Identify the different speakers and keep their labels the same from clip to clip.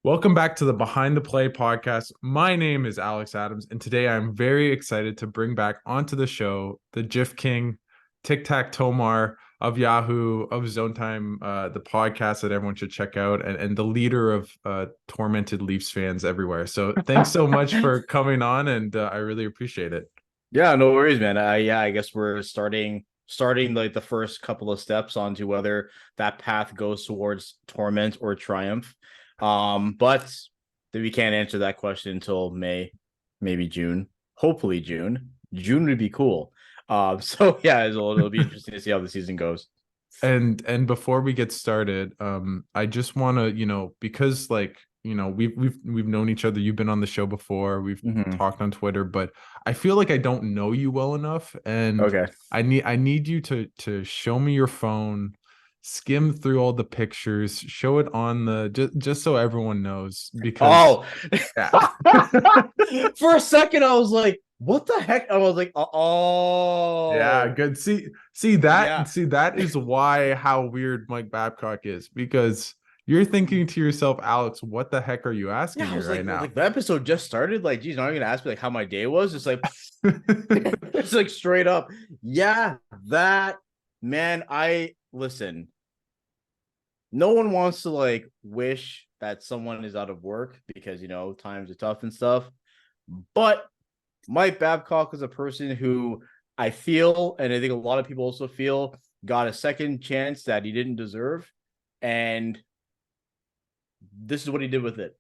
Speaker 1: Welcome back to the Behind the Play podcast. My name is Alex Adams, and today I'm very excited to bring back onto the show the GIF King, Tic Tac TOmar of Yahoo, of Zone Time, the podcast that everyone should check out, and the leader of tormented Leafs fans everywhere. So thanks so much for coming on, and I really appreciate it.
Speaker 2: Yeah, no worries, man. I guess we're starting like the first couple of steps onto whether that path goes towards torment or triumph. But we can't answer that question until May, maybe June. Hopefully June. June would be cool. So yeah, it'll be interesting to see how the season goes.
Speaker 1: And before we get started, I just want to, because we've known each other. You've been on the show before. We've talked on Twitter, but I feel like I don't know you well enough, and
Speaker 2: Okay.
Speaker 1: I need you to show me your phone, skim through all the pictures, show it on the just so everyone knows, because yeah.
Speaker 2: For a second I was like, what the heck? I was like,
Speaker 1: Yeah,
Speaker 2: oh
Speaker 1: good.
Speaker 2: yeah.
Speaker 1: See, that is why how weird Mike Babcock is, because you're thinking to yourself, Alex, what the heck are you asking
Speaker 2: Yeah, I
Speaker 1: me
Speaker 2: was
Speaker 1: right now?
Speaker 2: like the episode just started. Like, geez, not even gonna ask me like how my day was. It's like it's like straight up. Yeah, that man. I listen. No one wants to like wish that someone is out of work because times are tough and stuff. But Mike Babcock is a person who I feel, and I think a lot of people also feel, got a second chance that he didn't deserve, and this is what he did with it.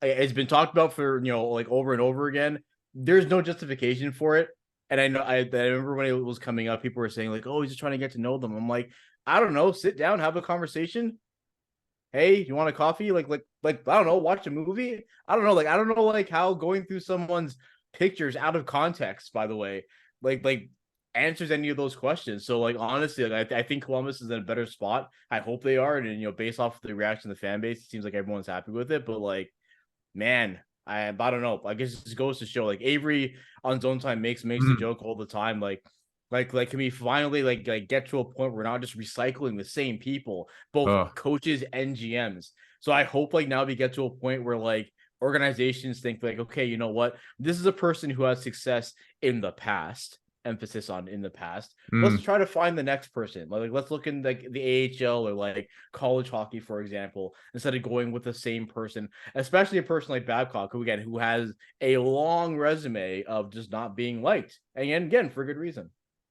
Speaker 2: It's been talked about for like over and over again. There's no justification for it, and I remember when it was coming up, people were saying like, "Oh, he's just trying to get to know them." I'm like, I don't know, sit down, have a conversation. Hey, you want a coffee? Like I don't know, watch a movie. I don't know, like how going through someone's pictures out of context, by the way, like answers any of those questions. So like honestly, like I think Columbus is in a better spot. I hope they are, and based off of the reaction of the fan base, it seems like everyone's happy with it. But like, man, I don't know. I guess it just goes to show like Avery on Zone Time makes the joke all the time. Like can we finally like get to a point where we're not just recycling the same people, both
Speaker 1: Oh,
Speaker 2: coaches and GMs. So I hope like now we get to a point where like organizations think like, okay, you know what? This is a person who has success in the past. Emphasis on in the past. Let's try to find the next person. Like let's look in like the AHL or like college hockey, for example, instead of going with the same person, especially a person like Babcock, who has a long resume of just not being liked. And again, for good reason.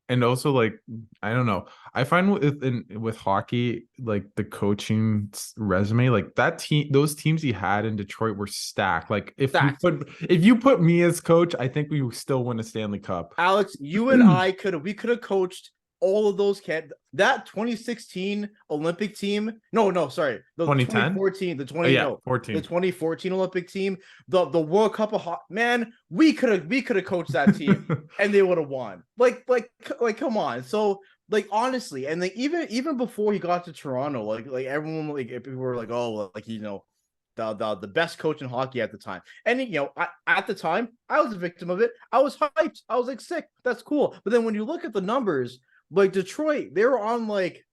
Speaker 1: and also, like, I don't know. I find with hockey, like the coaching resume, like that team, those teams he had in Detroit were stacked. Like
Speaker 2: Fact.
Speaker 1: if you put me as coach, I think we would still win a Stanley Cup.
Speaker 2: Alex, you and I could have coached all of those kids. That 2016 Olympic team. No, sorry. The
Speaker 1: 2010?
Speaker 2: 2014,
Speaker 1: Oh yeah,
Speaker 2: the
Speaker 1: 14.
Speaker 2: 2014 Olympic team, the World Cup of man, we could have coached that team and they would have won. Like come on. So like honestly, and like even before he got to Toronto, like everyone like people were like, oh, like the best coach in hockey at the time. And at the time, I was a victim of it. I was hyped. I was like, sick. That's cool. But then when you look at the numbers, like Detroit, they were on like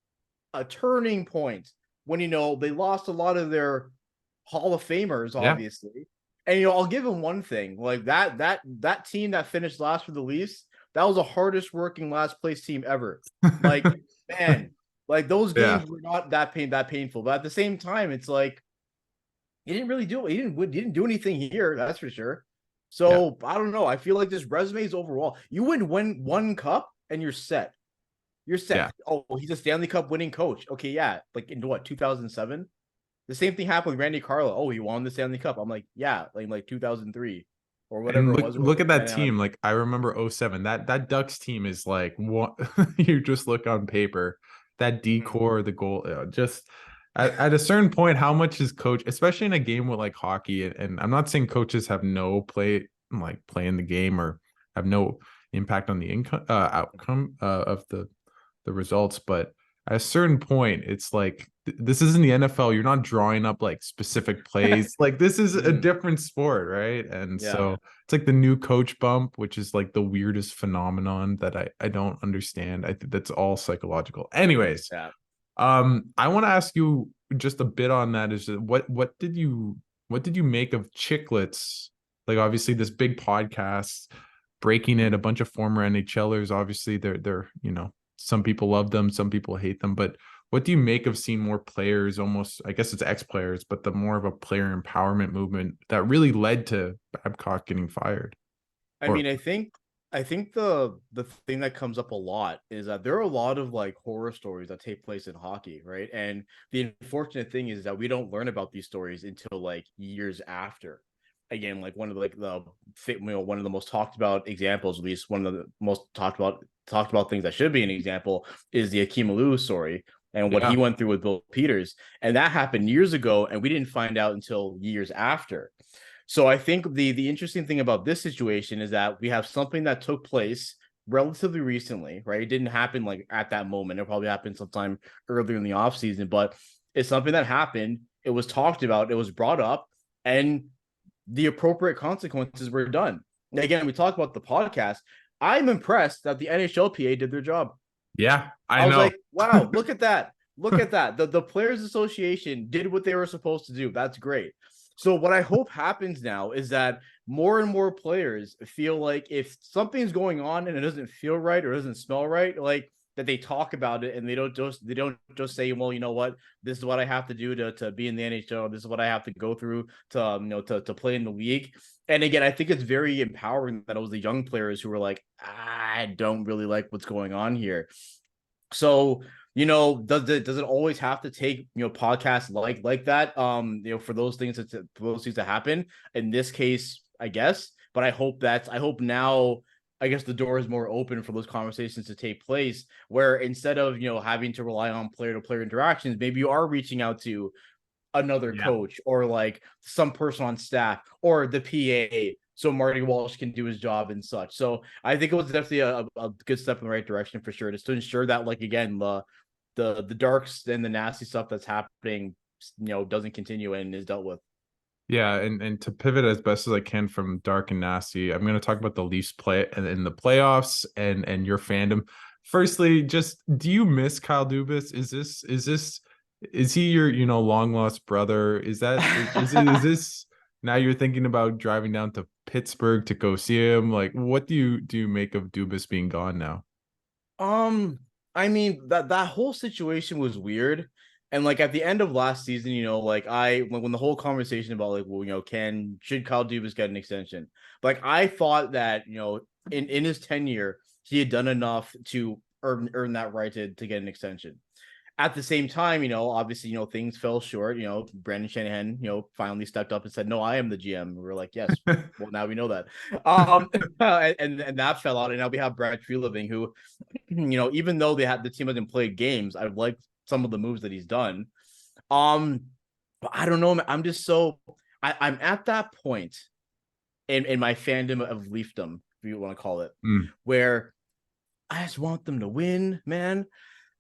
Speaker 2: a turning point when they lost a lot of their Hall of Famers,
Speaker 1: Yeah.
Speaker 2: obviously. And I'll give them one thing: like that team that finished last for the Leafs, that was the hardest working last place team ever. Like, man, like those
Speaker 1: Yeah.
Speaker 2: games were not that painful. But at the same time, it's like he didn't really do it. He didn't do anything here, that's for sure.
Speaker 1: Yeah.
Speaker 2: So I don't know. I feel like this resume is overall. You win one cup and you're set. You're
Speaker 1: Yeah.
Speaker 2: set. Oh, he's a Stanley Cup winning coach. Okay, yeah. Like in what 2007? The same thing happened with Randy Carlo. Oh, he won the Stanley Cup. I'm like, yeah, like 2003 or whatever
Speaker 1: And
Speaker 2: it
Speaker 1: look
Speaker 2: was.
Speaker 1: look at that
Speaker 2: Depending
Speaker 1: team. Like I remember '07. That Ducks team is like what you just look on paper. That decor, the goal, just at a certain point, how much is coach, especially in a game with like hockey, and I'm not saying coaches have no play in the game or have no impact on the outcome of the results, but at a certain point, it's like this isn't the NFL. You're not drawing up like specific plays. Like this is a different sport, right? And
Speaker 2: Yeah.
Speaker 1: so it's like the new coach bump, which is like the weirdest phenomenon that I don't understand. I think that's all psychological. Anyways,
Speaker 2: Yeah.
Speaker 1: I want to ask you just a bit on that. Is that what did you make of Chicklets? Like, obviously, this big podcast breaking it. A bunch of former NHLers. Obviously, they're some people love them, some people hate them. But what do you make of seeing more players? Almost, I guess it's ex-players, but the more of a player empowerment movement that really led to Babcock getting fired.
Speaker 2: I
Speaker 1: Or
Speaker 2: mean, I think the thing that comes up a lot is that there are a lot of like horror stories that take place in hockey, right? And the unfortunate thing is that we don't learn about these stories until like years after. Again, like one of one of the most talked about examples, at least one of the most talked about things that should be an example is the Akeem Alou story and what he
Speaker 1: yeah,
Speaker 2: went through with Bill Peters, and that happened years ago, and we didn't find out until years after. So I think the interesting thing about this situation is that we have something that took place relatively recently, right? It didn't happen like at that moment. It probably happened sometime earlier in the off season, but it's something that happened. It was talked about, it was brought up, and the appropriate consequences were done. Again, we talk about the podcast. I'm impressed that the NHLPA did their job.
Speaker 1: yeah, I
Speaker 2: I was
Speaker 1: know.
Speaker 2: like, wow, look at that. Look at that. The Players Association did what they were supposed to do. That's great. So what I hope happens now is that more and more players feel like if something's going on and it doesn't feel right or doesn't smell right, like that they talk about it and they don't just say, well, you know what, this is what I have to do to be in the NHL. This is what I have to go through to play in the league. And again, I think it's very empowering that it was the young players who were like, I don't really like what's going on here. So, does it always have to take podcasts like that for those things to happen? In this case, I guess. But I hope now, I guess the door is more open for those conversations to take place, where instead of having to rely on player to player interactions, maybe you are reaching out to another
Speaker 1: Yeah.
Speaker 2: coach or like some person on staff or the PA so Marty Walsh can do his job and such. So I think it was definitely a good step in the right direction for sure, just to ensure that, like, again, the darks and the nasty stuff that's happening doesn't continue and is dealt with.
Speaker 1: Yeah, and to pivot as best as I can from dark and nasty, I'm going to talk about the Leafs play and in the playoffs and your fandom. Firstly, just do you miss Kyle Dubas? Is he your long lost brother? Is this now you're thinking about driving down to Pittsburgh to go see him? Like, what do you make of Dubas being gone now?
Speaker 2: Um, I mean that whole situation was weird. And like at the end of last season, like when the whole conversation about like, well, should Kyle Dubas get an extension? Like I thought that, in his tenure, he had done enough to earn that right to get an extension. At the same time, obviously, things fell short. Brandon Shanahan, finally stepped up and said, "No, I am the GM." And we're like, "Yes." Well, now we know that. And that fell out, and now we have Brad Treliving, who, even though the team hasn't played games, I've liked some of the moves that he's done. But I don't know. I'm just I'm at that point in my fandom of Leafdom, if you want to call it,
Speaker 1: Mm,
Speaker 2: where I just want them to win, man.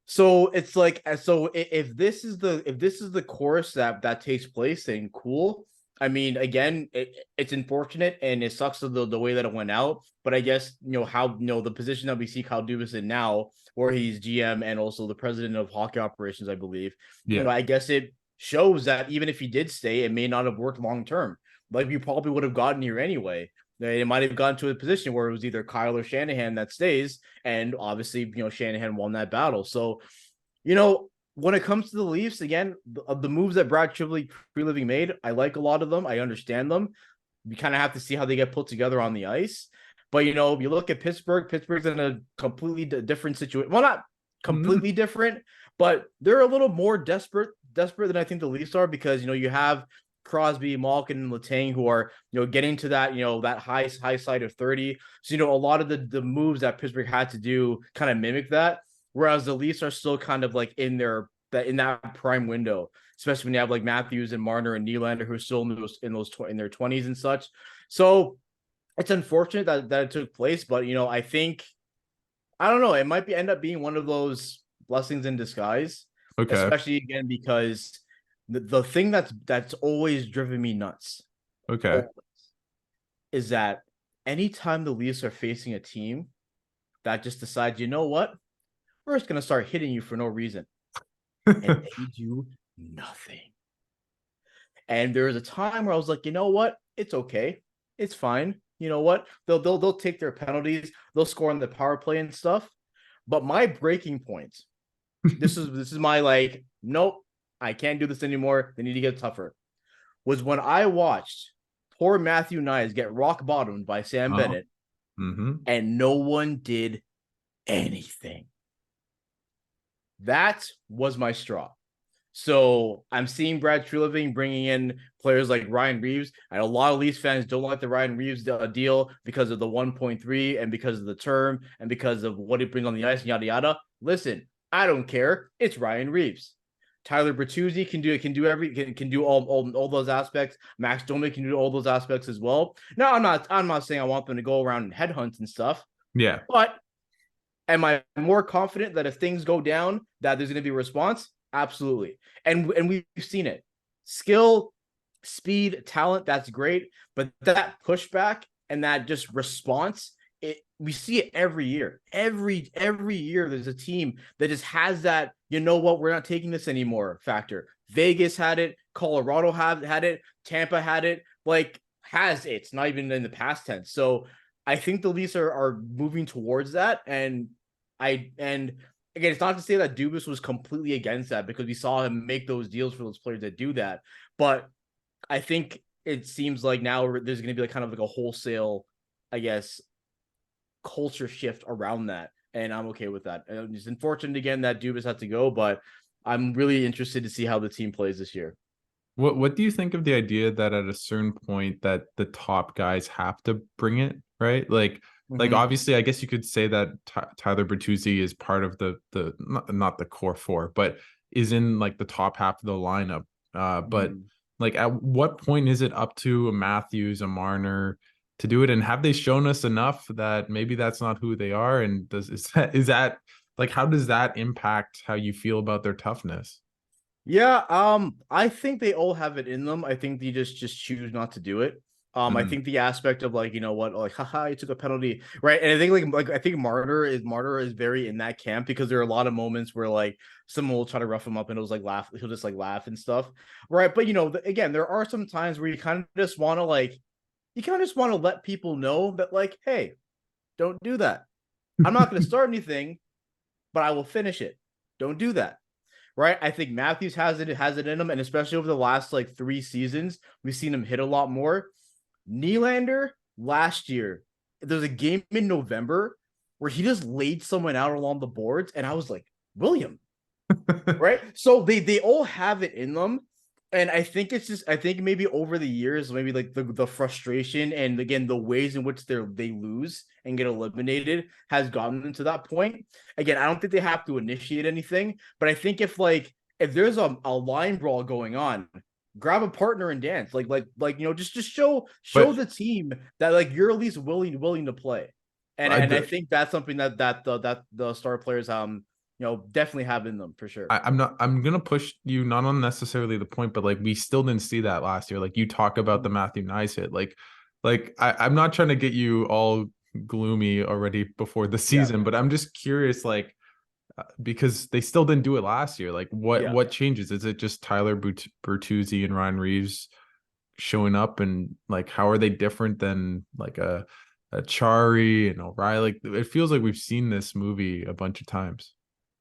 Speaker 2: So it's like, so if this is the course that takes place, then cool. I mean, again, it's unfortunate and it sucks the way that it went out. But I guess how the position that we see Kyle Dubas in now, where he's GM and also the president of hockey operations, I believe.
Speaker 1: yeah.
Speaker 2: I guess it shows that even if he did stay, it may not have worked long term. Like we probably would have gotten here anyway. It might have gotten to a position where it was either Kyle or Shanahan that stays, and obviously, Shanahan won that battle. So, when it comes to the Leafs, again, the moves that Brad Treliving made, I like a lot of them. I understand them. You kind of have to see how they get put together on the ice. But you look at Pittsburgh. Pittsburgh's in a completely different situation. Well, not
Speaker 1: Mm,
Speaker 2: completely different, but they're a little more desperate than I think the Leafs are, because you have Crosby, Malkin, and Letang, who are getting to that that high side of 30. So a lot of the moves that Pittsburgh had to do kind of mimic that, whereas the Leafs are still kind of like in that prime window, especially when you have like Matthews and Marner and Nylander, who are still in their 20s and such. So it's unfortunate that it took place, but I think, I don't know, it might end up being one of those blessings in disguise,
Speaker 1: okay.
Speaker 2: especially again because the thing that's always driven me nuts,
Speaker 1: Okay.
Speaker 2: always, is that anytime the Leafs are facing a team that just decides, you know what, we're just gonna start hitting you for no reason. and they do nothing. And there was a time where I was like, you know what? It's okay. It's fine. You know what? They'll take their penalties. They'll score on the power play and stuff. But my breaking point, this is my like, nope, I can't do this anymore. They need to get tougher. Was when I watched poor Matthew Knies get rock bottomed by Sam Bennett, and no one did anything. That was my straw. So I'm seeing Brad Treliving bringing in players like Ryan Reeves. And a lot of Leafs fans don't like the Ryan Reeves deal because of the 1.3 and because of the term and because of what he brings on the ice and yada yada. Listen, I don't care. It's Ryan Reeves. Tyler Bertuzzi can do all those aspects. Max Domi can do all those aspects as well. Now I'm not saying I want them to go around and headhunt and stuff.
Speaker 1: Yeah.
Speaker 2: But am I more confident that if things go down, that there's going to be a response? Absolutely. And we've seen it. Skill, speed, talent, that's great. But that pushback and that just response, we see it every year. Every year there's a team that just has that, you know what, we're not taking this anymore factor. Vegas had it. Colorado had it. Tampa had it. Like, has it. It's not even in the past tense. So I think the Leafs are moving towards that. And again, it's not to say that Dubas was completely against that because we saw him make those deals for those players that do that. But I think it seems like now there's going to be like kind of like a wholesale, I guess, culture shift around that. And I'm okay with that. It's unfortunate again that Dubas had to go, but I'm really interested to see how the team plays this year.
Speaker 1: What do you think of the idea that at a certain point that the top guys have to bring it, right? Like obviously, I guess you could say that Tyler Bertuzzi is part of the not the core four, but is in like the top half of the lineup. But like, at what point is it up to a Matthews, a Marner to do it? And have they shown us enough that maybe that's not who they are? And is that like, how does that impact how you feel about their toughness?
Speaker 2: Yeah, I think they all have it in them. I think they just choose not to do it. I think the aspect of like, you know what, like, haha, you took a penalty, right? And I think like I think Martyr is very in that camp because there are a lot of moments where like someone will try to rough him up and he'll just like laugh and stuff, right? But you know, again, there are some times where you kind of just want to let people know that like, hey, don't do that. I'm not going to start anything, but I will finish it. Don't do that. Right, I think Matthews has it in him, and especially over the last like 3 seasons, we've seen him hit a lot more. Nylander last year, there's a game in November where he just laid someone out along the boards, and I was like, William, right? So they all have it in them, and I think maybe over the years, maybe like the frustration and again the ways in which they lose and get eliminated has gotten them to that point. Again, I don't think they have to initiate anything, but I think if there's a line brawl going on, grab a partner and dance. Like you know, just show the team that like you're at least willing to play. And I think that's something that the star players you know, definitely have in them for sure.
Speaker 1: I'm gonna push you not on necessarily the point, but like we still didn't see that last year. Like you talk about the Matthew Knies hit, like I'm not trying to get you all gloomy already before the season, but I'm just curious, like because they still didn't do it last year. Like what changes? Is it just Tyler Bertuzzi and Ryan Reeves showing up, and like how are they different than like a Chari and O'Reilly? Like, it feels like we've seen this movie a bunch of times.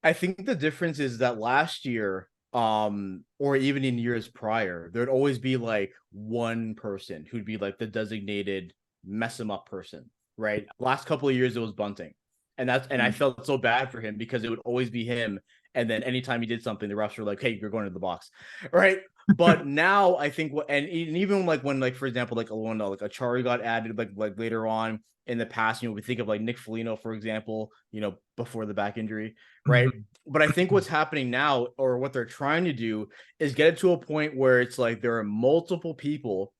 Speaker 2: I think the difference is that last year, or even in years prior, there'd always be like one person who'd be like the designated mess him up person, right? Last couple of years it was Bunting. And I felt so bad for him because it would always be him. And then anytime he did something, the refs were like, hey, you're going to the box. Right. But now I think and even like when, like, for example, like a Chari got added like later on in the past, you know, we think of like Nick Foligno, for example, you know, before the back injury, right? But I think what's happening now, or what they're trying to do, is get it to a point where it's like there are multiple people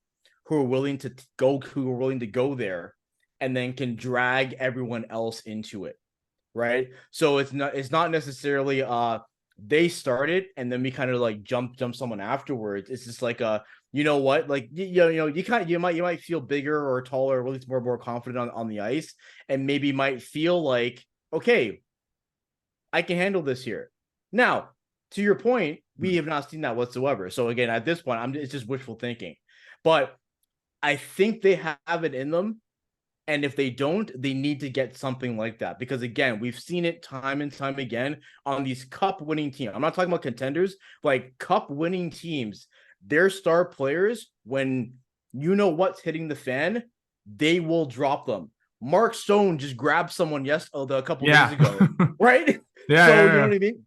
Speaker 2: who are willing to go there and then can drag everyone else into it, right? So it's not necessarily they started and then we kind of like jump someone afterwards. It's just like you know what, like you might feel bigger or taller, or at least more confident on the ice, and maybe might feel like, okay, I can handle this here. Now, to your point, we have not seen that whatsoever. So again, at this point, it's just wishful thinking. But I think they have it in them. And if they don't, they need to get something like that. Because again, we've seen it time and time again on these cup winning teams. I'm not talking about contenders, like cup winning teams. Their star players, when you know what's hitting the fan, they will drop them. Mark Stone just grabbed someone a couple days ago, right?
Speaker 1: Yeah,
Speaker 2: So
Speaker 1: yeah,
Speaker 2: you know
Speaker 1: yeah.
Speaker 2: what I mean?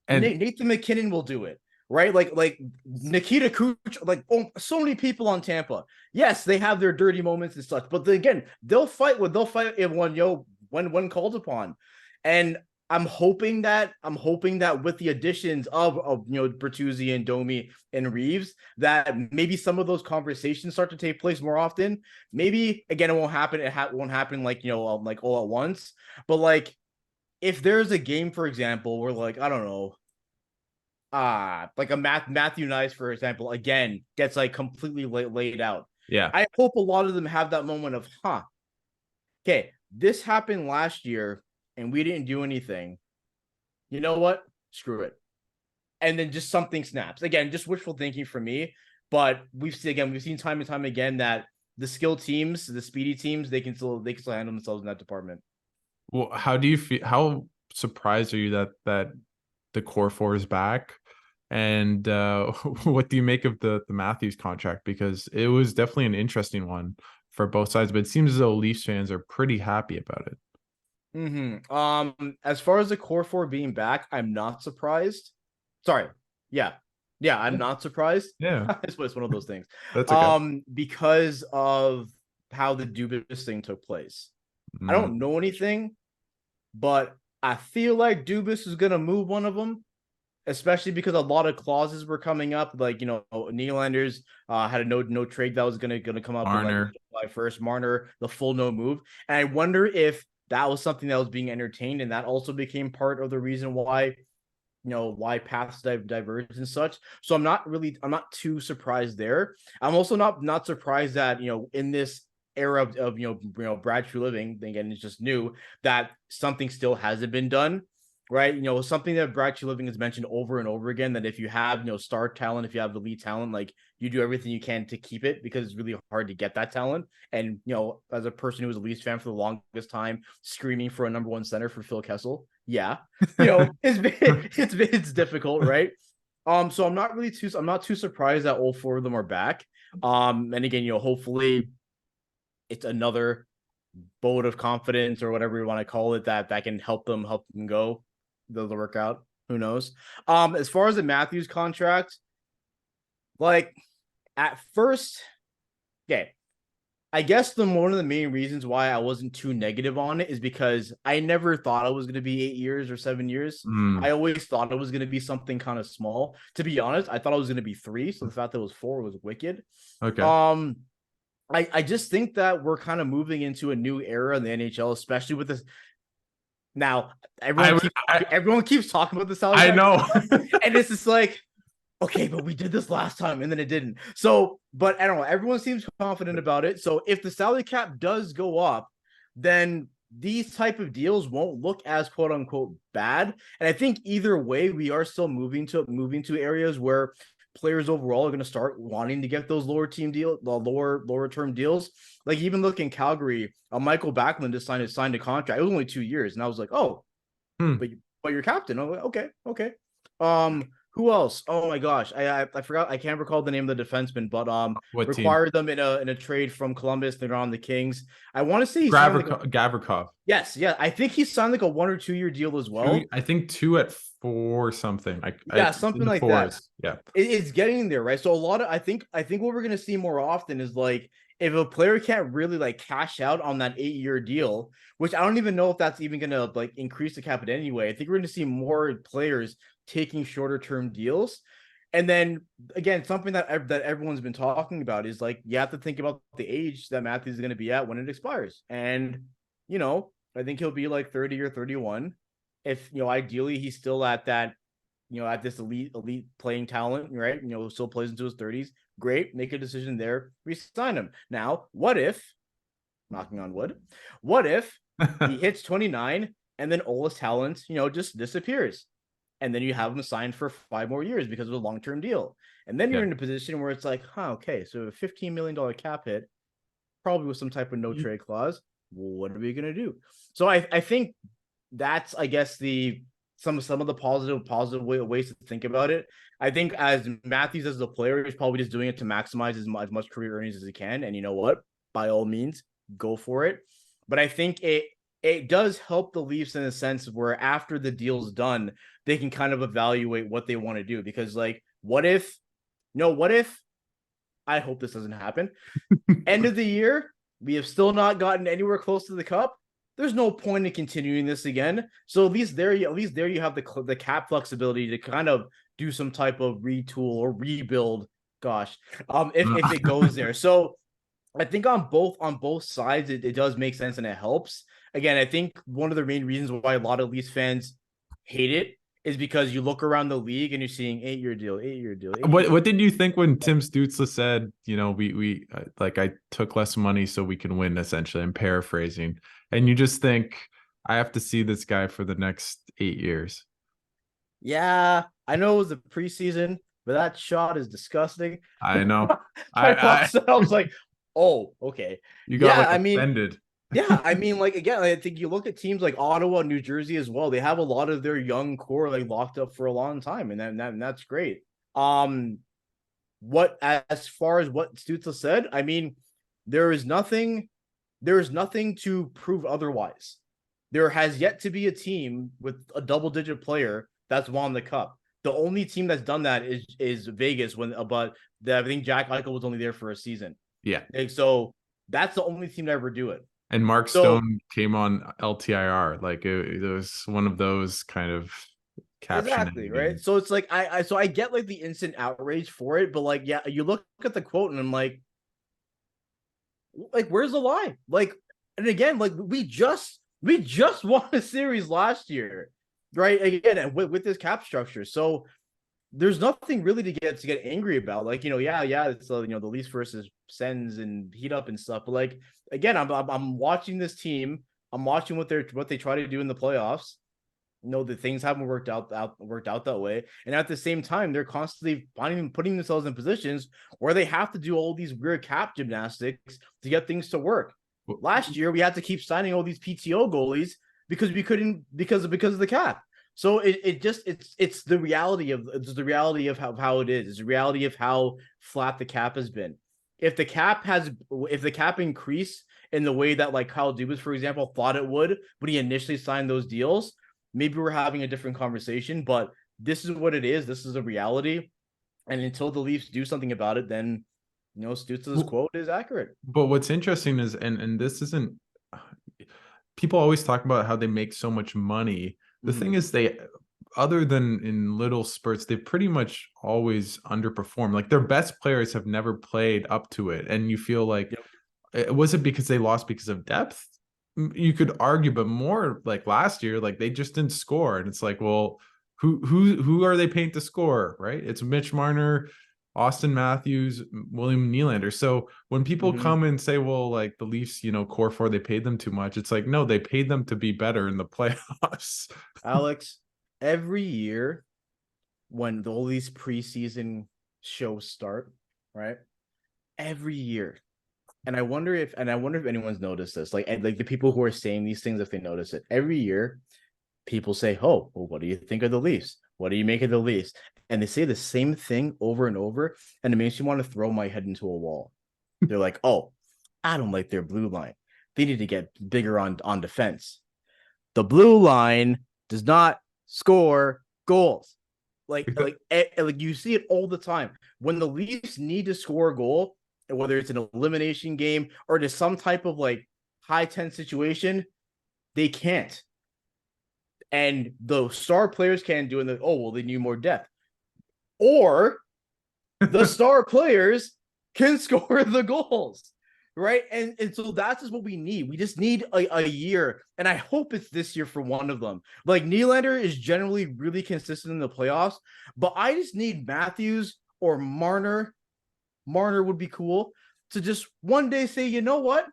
Speaker 2: And Nathan McKinnon will do it, right? Like Nikita Kuch, like so many people on Tampa. Yes, they have their dirty moments and such, but again, they'll fight if when called upon. And I'm hoping that with the additions of Bertuzzi and Domi and Reeves, that maybe some of those conversations start to take place more often. Maybe again, it won't happen. It won't happen like like all at once. But like, if there's a game, for example, where like I don't know, like a Matthew Nice, for example, again gets like completely laid out.
Speaker 1: Yeah.
Speaker 2: I hope a lot of them have that moment of, okay, this happened last year and we didn't do anything. You know what? Screw it. And then just something snaps. Again, just wishful thinking for me. But we've seen time and time again that the skilled teams, the speedy teams, they can still handle themselves in that department.
Speaker 1: Well, how do you feel? How surprised are you that the Core-4 is back? And what do you make of the Matthews contract? Because it was definitely an interesting one for both sides, but it seems as though Leafs fans are pretty happy about it.
Speaker 2: As far as the Core-4 being back, I'm not surprised. Sorry. Yeah. I'm not surprised.
Speaker 1: Yeah.
Speaker 2: It's one of those things.
Speaker 1: That's okay.
Speaker 2: Because of how the Dubas thing took place. I don't know anything, but I feel like Dubas is gonna move one of them, especially because a lot of clauses were coming up. Like Nylanders had a no trade that was gonna come up
Speaker 1: Marner.
Speaker 2: July 1st. Marner, the full no move, and I wonder if that was something that was being entertained, and that also became part of the reason why paths diverged and such. So I'm not too surprised there. I'm also not surprised that in this era of Brad Treliving, again, it's just new that something still hasn't been done, right? Something that Brad Treliving has mentioned over and over again, that if you have star talent, if you have elite talent, like you do everything you can to keep it, because it's really hard to get that talent. And as a person who was a Leafs fan for the longest time, screaming for a number one center for Phil Kessel, it's difficult, right? So I'm not too surprised that all four of them are back. And again, hopefully it's another vote of confidence or whatever you want to call it that can help them go. They'll work out. Who knows? As far as the Matthews contract, like at first, okay, I guess one of the main reasons why I wasn't too negative on it is because I never thought it was going to be 8 years or 7 years. I always thought it was going to be something kind of small. To be honest, I thought it was going to be 3. So the fact that it was 4 was wicked.
Speaker 1: Okay.
Speaker 2: I just think that we're kind of moving into a new era in the NHL, especially with this. Now, everyone keeps talking about the salary.
Speaker 1: I know.
Speaker 2: And it's just like, okay, but we did this last time and then it didn't. So, but I don't know. Everyone seems confident about it. So if the salary cap does go up, then these type of deals won't look as quote unquote bad. And I think either way, we are still moving to areas where players overall are going to start wanting to get those lower term deals. Like even look in Calgary, Michael Backlund just signed a contract. It was only 2 years, and I was like, oh, but you're captain. I'm like, okay. Who else? Oh my gosh, I forgot. I can't recall the name of the defenseman, but required them in a trade from Columbus. They're on the Kings. I want to say he signed
Speaker 1: Gavrikov.
Speaker 2: Yes, yeah. I think he signed like a 1 or 2 year deal as well.
Speaker 1: I think 2 at 4 something.
Speaker 2: Something like that.
Speaker 1: Yeah,
Speaker 2: it's getting there, right? So a lot of I think what we're gonna see more often is like if a player can't really like cash out on that 8 year deal, which I don't even know if that's even gonna like increase the cap anyway. I think we're gonna see more players taking shorter term deals. And then again, something that everyone's been talking about is like you have to think about the age that Matthews is going to be at when it expires. And I think he'll be like 30 or 31. If ideally he's still at that, at this elite playing talent, right? Still plays into his 30s. Great, make a decision there, re-sign him. Now, what if, knocking on wood, what if he hits 29 and then all his talent, just disappears? and then you have him signed for 5 more years because of a long-term deal. And then you're in a position where it's like, okay, so a $15 million cap hit, probably with some type of no trade clause. Well, what are we going to do? So I think that's, I guess, some of the positive ways to think about it. I think as Matthews as the player, he's probably just doing it to maximize as much career earnings as he can. And you know what? By all means, go for it. But I think it does help the Leafs in a sense where after the deal's done, they can kind of evaluate what they want to do. Because what if I hope this doesn't happen. End of the year, we have still not gotten anywhere close to the cup. There's no point in continuing this again. So at least there you have the cap flexibility to kind of do some type of retool or rebuild. Gosh, if it goes there. So I think on both sides, it does make sense and it helps. Again, I think one of the main reasons why a lot of Leafs fans hate it is because you look around the league and you're seeing 8-year deal.
Speaker 1: What did you think when Tim Stützle said, we I took less money so we can win, essentially? I'm paraphrasing. And you just think, I have to see this guy for the next 8 years.
Speaker 2: Yeah, I know it was the preseason, but that shot is disgusting.
Speaker 1: I know.
Speaker 2: I was like, oh, okay.
Speaker 1: You got offended.
Speaker 2: Yeah, I mean, again, I think you look at teams like Ottawa, New Jersey as well. They have a lot of their young core locked up for a long time, and that's great. What as far as what Stützle said, I mean, there is nothing to prove otherwise. There has yet to be a team with a double-digit player that's won the cup. The only team that's done that is Vegas I think Jack Eichel was only there for a season.
Speaker 1: Yeah.
Speaker 2: So that's the only team to ever do it.
Speaker 1: And Mark Stone came on LTIR. It was one of those kind of captions.
Speaker 2: Exactly, right? So it's I get the instant outrage for it, but yeah, you look at the quote and I'm like, where's the lie? And again, we just won a series last year, right? Again, with this cap structure. So there's nothing really to get angry about. It's the Leafs versus Sens and heat up and stuff. But again, I'm watching this team. I'm watching what they try to do in the playoffs. The things haven't worked out that way. And at the same time, they're constantly putting themselves in positions where they have to do all these weird cap gymnastics to get things to work. Last year, we had to keep signing all these PTO goalies because we couldn't because of the cap. So it's the reality of how it is. It's the reality of how flat the cap has been. If the cap increased in the way that Kyle Dubas, for example, thought it would when he initially signed those deals, maybe we're having a different conversation. But this is what it is. This is a reality. And until the Leafs do something about it, then Stützle's quote is accurate.
Speaker 1: But what's interesting is, and this isn't, people always talk about how they make so much money. The thing is, other than in little spurts, they pretty much always underperform. Their best players have never played up to it. And you feel was it because they lost because of depth? You could argue, but more last year, they just didn't score. And it's well, who are they paying to score, right? It's Mitch Marner, Austin Matthews, William Nylander. So when people come and say, well, the Leafs, Core-4, they paid them too much. It's no, they paid them to be better in the playoffs.
Speaker 2: Alex, every year when all these preseason shows start, right? Every year. And I wonder if anyone's noticed this, the people who are saying these things, if they notice it, every year people say, oh, well, what do you think of the Leafs? What do you make of the Leafs? And they say the same thing over and over, and it makes me want to throw my head into a wall. They're like, oh, I don't like their blue line. They need to get bigger on defense. The blue line does not score goals. You see it all the time. When the Leafs need to score a goal, whether it's an elimination game or just some type of high tense situation, they can't. And the star players can't do it. They need more depth. Or the star players can score the goals, right? And so that's just what we need. We just need a year, and I hope it's this year for one of them. Nylander is generally really consistent in the playoffs, but I just need Matthews or Marner. Marner would be cool to just one day say, you know what?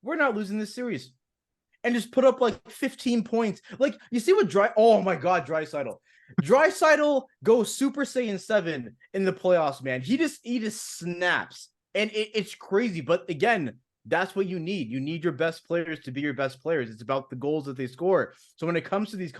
Speaker 2: We're not losing this series. And just put up 15 points. You see what oh my God, Draisaitl. Draisaitl goes Super Saiyan 7 in the playoffs, man. He just snaps. And it's crazy. But again, that's what you need. You need your best players to be your best players. It's about the goals that they score. So when it comes to these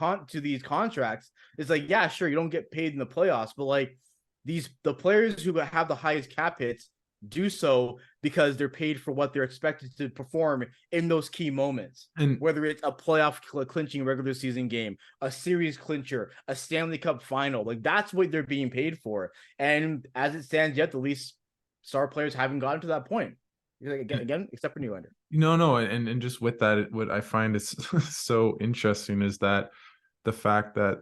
Speaker 2: contracts, it's like, yeah, sure, you don't get paid in the playoffs, but like the players who have the highest cap hits do so because they're paid for what they're expected to perform in those key moments.
Speaker 1: And
Speaker 2: whether it's a playoff clinching regular season game, a series clincher, a Stanley Cup final, like that's what they're being paid for. And as it stands yet, the least star players haven't gotten to that point. Again, except for Nylander.
Speaker 1: no, and just with that, what I find is so interesting is that the fact that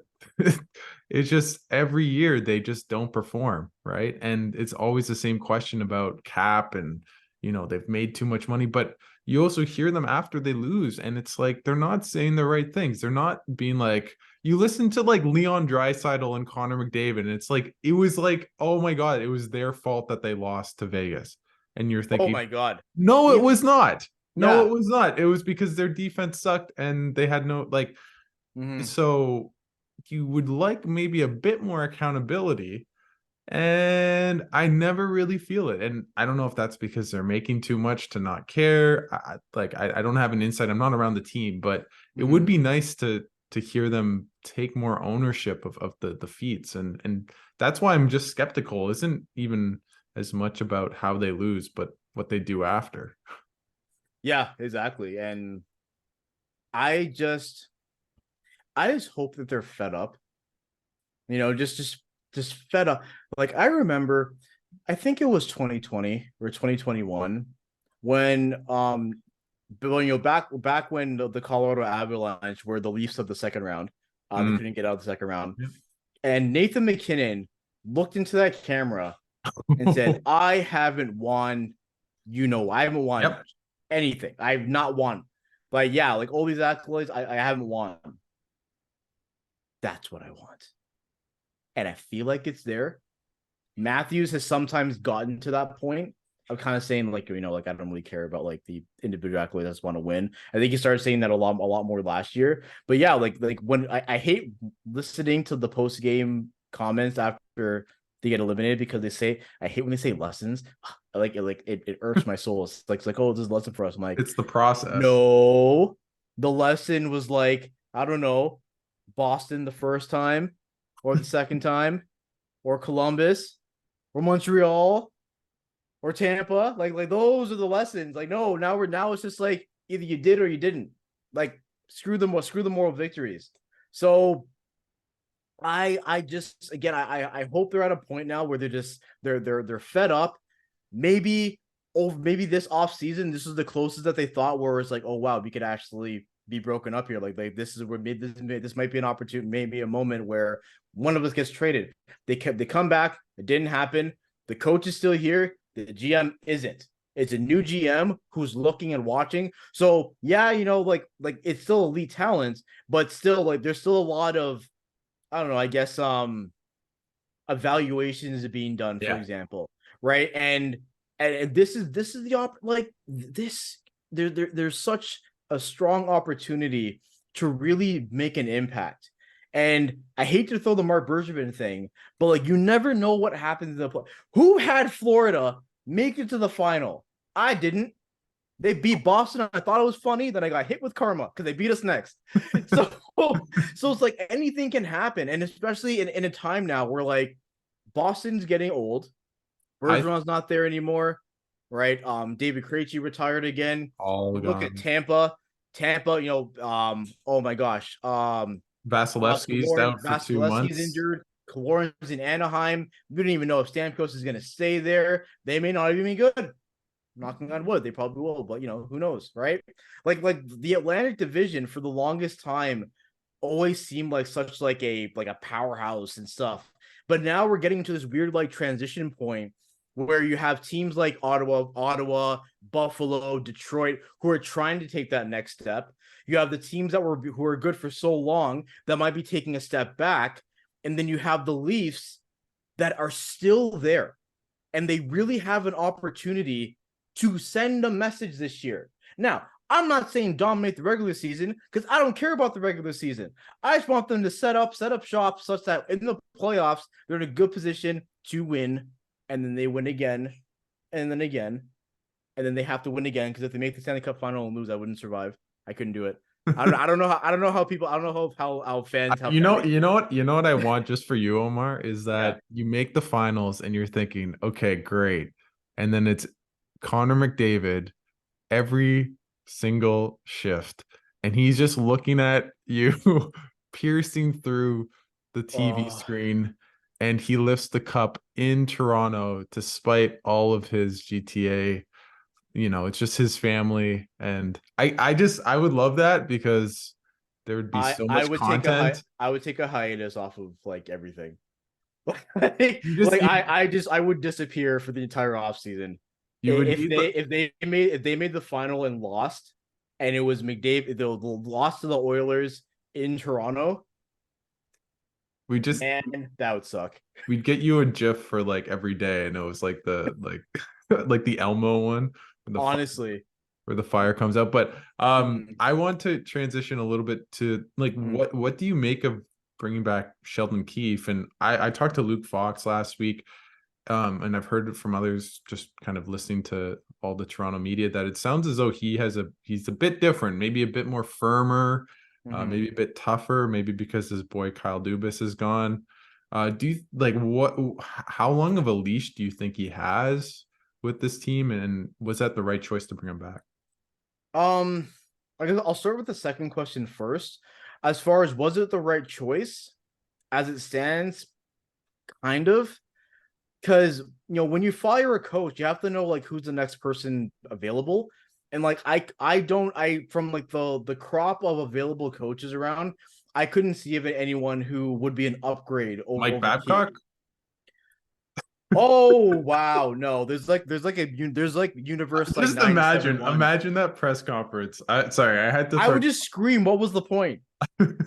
Speaker 1: it's just every year they just don't perform, right? And it's always the same question about cap and they've made too much money, but you also hear them after they lose and it's like they're not saying the right things. They're not being like, you listen to like Leon Draisaitl and Connor McDavid and it's like it was like, oh my god, it was their fault that they lost to Vegas. And you're thinking,
Speaker 2: oh my god,
Speaker 1: no, it was not. No,
Speaker 2: yeah.
Speaker 1: it was not. It was because their defense sucked and they had no like so you would like maybe a bit more accountability, and I never really feel it. And I don't know if that's because they're making too much to not care. I don't have an insight. I'm not around the team, but it would be nice to hear them take more ownership of the feats, and that's why I'm just skeptical. It isn't even as much about how they lose, but what they do after.
Speaker 2: Yeah, exactly. And I just hope that they're fed up. Just fed up. Like I remember, I think it was 2020 or 2021 when back when the Colorado Avalanche were the Leafs of the second round. They couldn't get out of the second round.
Speaker 1: Yeah.
Speaker 2: And Nathan MacKinnon looked into that camera and said, I haven't won, I haven't won anything. I've not won. But yeah, like all these accolades, I haven't won. That's what I want. And I feel like it's there. Matthews has sometimes gotten to that point of kind of saying like, like I don't really care about like the individual accolades, I just want to win. I think he started saying that a lot more last year. But yeah, like when I hate listening to the post game comments after they get eliminated because I hate when they say lessons. It irks my soul. It's like, oh, this is a lesson for us. I'm like,
Speaker 1: it's the process.
Speaker 2: No, the lesson was like, I don't know, Boston the first time or the second time or Columbus or Montreal or Tampa. Like those are the lessons. Like, no, now it's just like either you did or you didn't. Like screw the moral victories. So I just again I hope they're at a point now where they're fed up. Maybe this off season, this is the closest that they thought where it's like, oh wow, we could actually be broken up here. Like this is where this might be an opportunity, maybe a moment where one of us gets traded. They come back. It didn't happen. The coach is still here. The GM isn't. It's a new GM who's looking and watching. So yeah, like it's still elite talent, but still like there's still a lot of, I don't know, I guess evaluations being done, for example, right? And this is there's such a strong opportunity to really make an impact. And I hate to throw the Mark Bergevin thing, but like you never know what happens in the play. Who had Florida make it to the final? I didn't. They beat Boston. I thought it was funny. Then I got hit with karma because they beat us next. So it's like anything can happen. And especially in a time now where like Boston's getting old. Bergeron's not there anymore, right? David Krejci retired again. Look at Tampa. Oh my gosh.
Speaker 1: Vasilevsky's down for 2 months.
Speaker 2: Injured. Kaloran's in Anaheim. We don't even know if Stamkos is going to stay there. They may not even be good. Knocking on wood, they probably will, but who knows, right? Like the Atlantic Division for the longest time always seemed like such like a powerhouse and stuff. But now we're getting to this weird like transition point where you have teams like Ottawa, Buffalo, Detroit, who are trying to take that next step. You have the teams who are good for so long that might be taking a step back. And then you have the Leafs that are still there. And they really have an opportunity to send a message this year. Now, I'm not saying dominate the regular season because I don't care about the regular season. I just want them to set up shop such that in the playoffs, they're in a good position to win, and then they win again, and then again, and then they have to win again because if they make the Stanley Cup final and lose, I wouldn't survive. I couldn't do it. I don't know how fans
Speaker 1: You know what I want just for you, Omar, is
Speaker 2: yeah.
Speaker 1: that you make the finals and you're thinking, okay, great. And then it's Connor McDavid every single shift. And he's just looking at you, piercing through the TV
Speaker 2: Oh,
Speaker 1: screen. And he lifts the cup in Toronto despite all of his GTA. It's just his family. And I would love that because there would be so
Speaker 2: I
Speaker 1: much
Speaker 2: would
Speaker 1: content.
Speaker 2: I would take a hiatus off of like everything. like
Speaker 1: You just
Speaker 2: I would disappear for the entire off season.
Speaker 1: you would need
Speaker 2: If they made the final and lost, and it was McDavid the lost to the Oilers in Toronto,
Speaker 1: we just
Speaker 2: man, that would suck.
Speaker 1: we'd get you a GIF for like every day, and it was like the like the Elmo one where
Speaker 2: Honestly,
Speaker 1: where the fire comes out. But
Speaker 2: mm,
Speaker 1: I want to transition a little bit to like
Speaker 2: mm,
Speaker 1: what do you make of bringing back Sheldon Keefe? And I talked to Luke Fox last week, and I've heard it from others just kind of listening to all the Toronto media that it sounds as though he's a bit different, maybe a bit more firmer,
Speaker 2: mhm.
Speaker 1: maybe a bit tougher, maybe because his boy Kyle Dubas is gone. Do you like how long of a leash do you think he has with this team, and was that the right choice to bring him back?
Speaker 2: Um, I guess I'll start with the second question first. As far as was it the right choice, as it stands, kind of. Because when you fire a coach, you have to know like who's the next person available. And like I don't I from like the crop of available coaches around, I couldn't see of anyone who would be an upgrade
Speaker 1: Mike
Speaker 2: over Keith.
Speaker 1: Babcock?
Speaker 2: Oh wow, no, there's like universe like
Speaker 1: Just
Speaker 2: 971.
Speaker 1: imagine that press conference. Sorry, I had to
Speaker 2: I
Speaker 1: throw.
Speaker 2: would just scream, what was the point?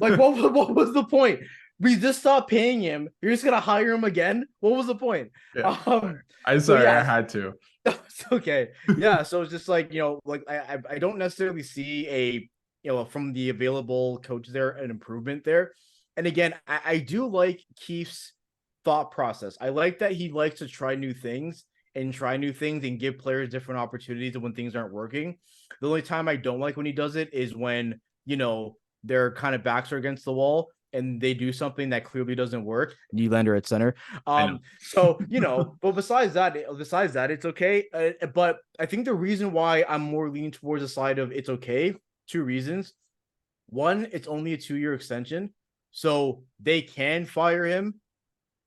Speaker 2: Like what was the point? We just stopped paying him. You're just gonna hire him again? What was the point?
Speaker 1: Yeah,
Speaker 2: Um
Speaker 1: I'm
Speaker 2: so
Speaker 1: sorry, I
Speaker 2: yeah,
Speaker 1: had to.
Speaker 2: it's okay. Yeah, so it's just like, like I don't necessarily see from the available coaches there an improvement there. And again, I do like Keith's thought process. I like that he likes to try new things and give players different opportunities when things aren't working. The only time I don't like when he does it is when, their kind of backs are against the wall and they do something that clearly doesn't work. Nylander at center.
Speaker 1: I know.
Speaker 2: So but besides that, it's okay. But I think the reason why I'm more leaning towards the side of it's okay, two reasons. One, it's only a 2-year extension, so they can fire him.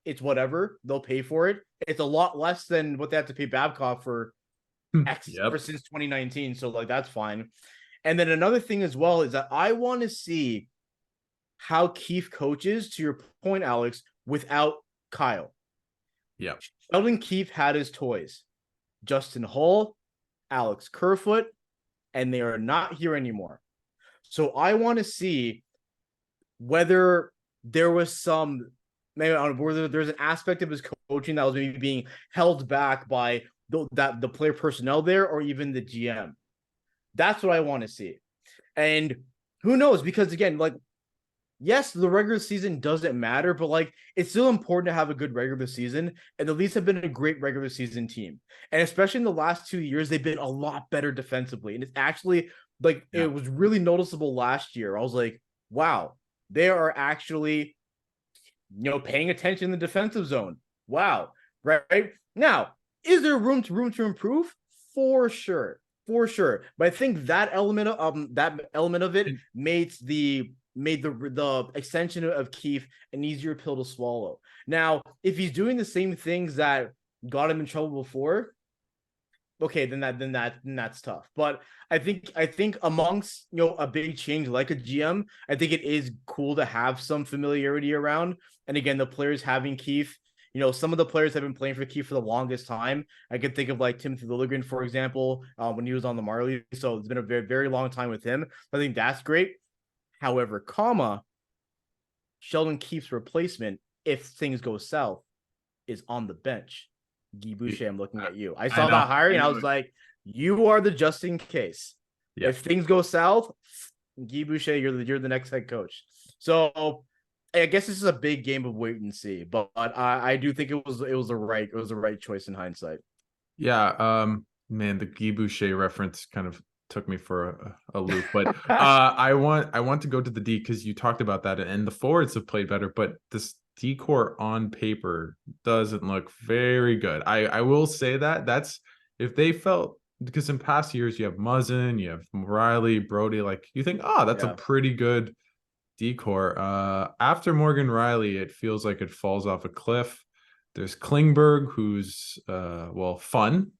Speaker 2: It's whatever, they'll pay for it. It's a lot less than what they have to pay Babcock for
Speaker 1: Yep.
Speaker 2: since 2019. So like that's fine. And then another thing as well is that I want to see how Keefe coaches, to your point, Alex, without Kyle.
Speaker 1: Yep.
Speaker 2: Sheldon Keefe had his toys. Justin Hull, Alex Kerfoot, and they are not here anymore. So I want to see whether there was whether there's an aspect of his coaching that was maybe being held back by the player personnel there or even the GM. That's what I want to see. And who knows? Because again, like, yes, the regular season doesn't matter, but like it's still important to have a good regular season. And the Leafs have been a great regular season team. And especially in the last 2 years, they've been a lot better defensively. And it's actually like it was really noticeable last year. I was like, wow, they are actually paying attention in the defensive zone. Wow. Right now, is there room to improve? For sure. But I think that element of it made the extension of Keefe an easier pill to swallow. Now, if he's doing the same things that got him in trouble before, okay, then that's tough. But I think amongst a big change like a GM, I think it is cool to have some familiarity around. And again, the players having Keefe, some of the players have been playing for Keefe for the longest time. I could think of like Timothy Liljegren, for example, when he was on the Marlies. So it's been a very, very long time with him. I think that's great. However, Sheldon Keefe's replacement, if things go south, is on the bench. Guy Boucher, I'm looking at you. I saw that hiring and I was like, you are the just in case.
Speaker 1: Yeah.
Speaker 2: If things go south, Guy Boucher, you're the next head coach. So I guess this is a big game of wait and see, but I do think it was the right choice in hindsight.
Speaker 1: Yeah. Man, the Guy Boucher reference kind of took me for a loop, but I want to go to the D because you talked about that, and the forwards have played better, but this D-core on paper doesn't look very good. I will say that's if they felt, because in past years you have Muzzin, you have Riley, Brody, like you think, oh, that's a
Speaker 2: Yeah.
Speaker 1: pretty good D-core. After Morgan Riley, it feels like it falls off a cliff. There's Klingberg, who's fun.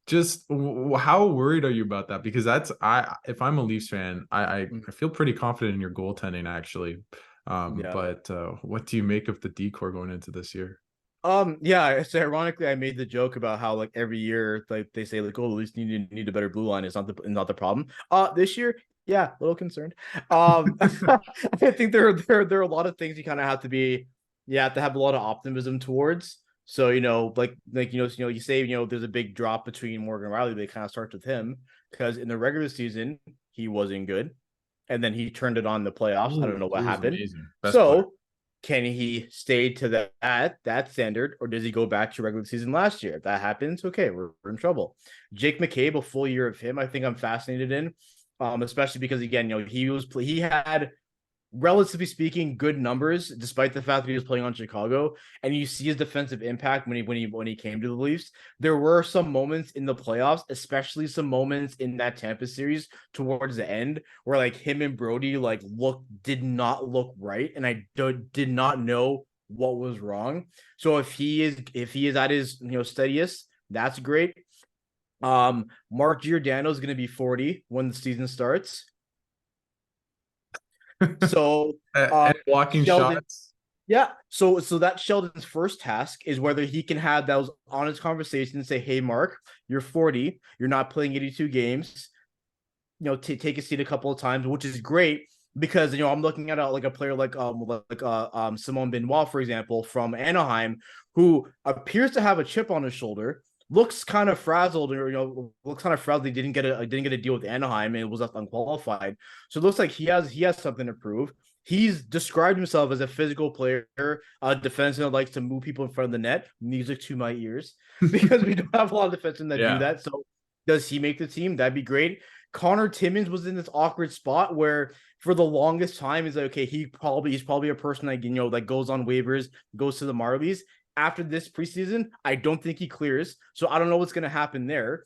Speaker 1: Just how worried are you about that? Because if I'm a Leafs fan, I feel pretty confident in your goaltending actually.
Speaker 2: Yeah.
Speaker 1: But what do you make of the decor going into this year?
Speaker 2: Yeah, so ironically I made the joke about how like every year like they say like, oh, the Leafs need a better blue line. It's not the problem. This year, yeah, a little concerned. I think there are a lot of things you have to have a lot of optimism towards. So, you say, there's a big drop between Morgan Riley, but it kind of starts with him because in the regular season he wasn't good, and then he turned it on in the playoffs. I don't know what
Speaker 1: He was
Speaker 2: happened.
Speaker 1: amazing. Best player.
Speaker 2: So can he stay to that standard, or does he go back to regular season last year? If that happens, okay, we're in trouble. Jake McCabe, a full year of him, I think I'm fascinated in, especially because again, he had, relatively speaking, good numbers despite the fact that he was playing on Chicago, and you see his defensive impact when he came to the Leafs. There were some moments in the playoffs, especially some moments in that Tampa series towards the end, where like him and Brody like did not look right, and I did not know what was wrong. So if he is at his steadiest, that's great. Mark Giordano is going to be 40 when the season starts. So
Speaker 1: And blocking
Speaker 2: Sheldon,
Speaker 1: shots.
Speaker 2: yeah. So that Sheldon's first task is whether he can have those honest conversations and say, "Hey, Mark, you're 40. You're not playing 82 games. Take a seat a couple of times," which is great because I'm looking at like a player like Simone Benoit, for example, from Anaheim, who appears to have a chip on his shoulder. Looks kind of frazzled, or looks kind of frazzled. He didn't get a deal with Anaheim and was unqualified. So it looks like he has something to prove. He's described himself as a physical player, a defenseman that likes to move people in front of the net. Music to my ears, because we don't have a lot of defensemen that do that. So does he make the team? That'd be great. Connor Timmins was in this awkward spot where for the longest time he's like, okay, he's probably a person that that goes on waivers, goes to the Marlies. After this preseason, I don't think he clears. So I don't know what's going to happen there.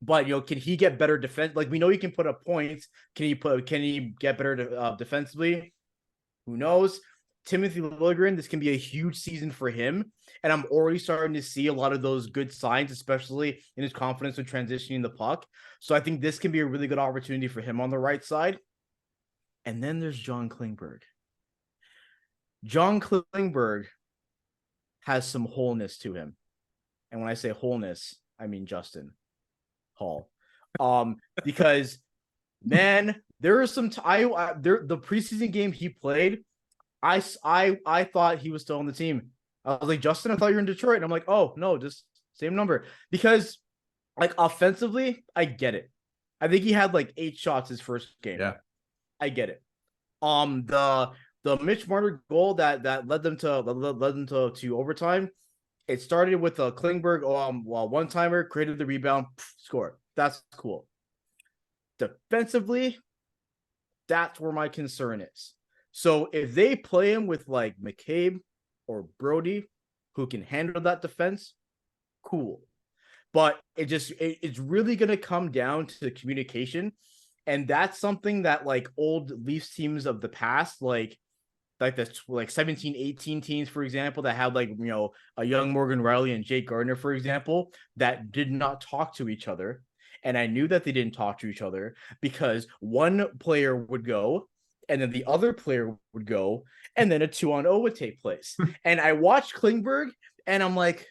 Speaker 2: But can he get better defense? Like we know he can put up points. Can he get better defensively? Who knows? Timothy Liljegren, this can be a huge season for him, and I'm already starting to see a lot of those good signs, especially in his confidence with transitioning the puck. So I think this can be a really good opportunity for him on the right side. And then there's John Klingberg. John Klingberg has some wholeness to him. And when I say wholeness, I mean Justin Hall. Because man, there is some the preseason game he played, I thought he was still on the team. I was like, Justin, I thought you were in Detroit. And I'm like, oh no, just same number. Because like offensively, I get it. I think he had like 8 shots his first game.
Speaker 1: Yeah.
Speaker 2: I get it. The Mitch Marner goal that led them to overtime. It started with a Klingberg one timer, created the rebound, score. That's cool. Defensively, that's where my concern is. So if they play him with like McCabe or Brody, who can handle that defense, cool. But it's really gonna come down to the communication, and that's something that like old Leafs teams of the past, like the 17, 18 teams, for example, that had like a young Morgan Riley and Jake Gardiner, for example, that did not talk to each other. And I knew that they didn't talk to each other because one player would go and then the other player would go and then a 2-on-0 would take place. And I watched Klingberg and I'm like,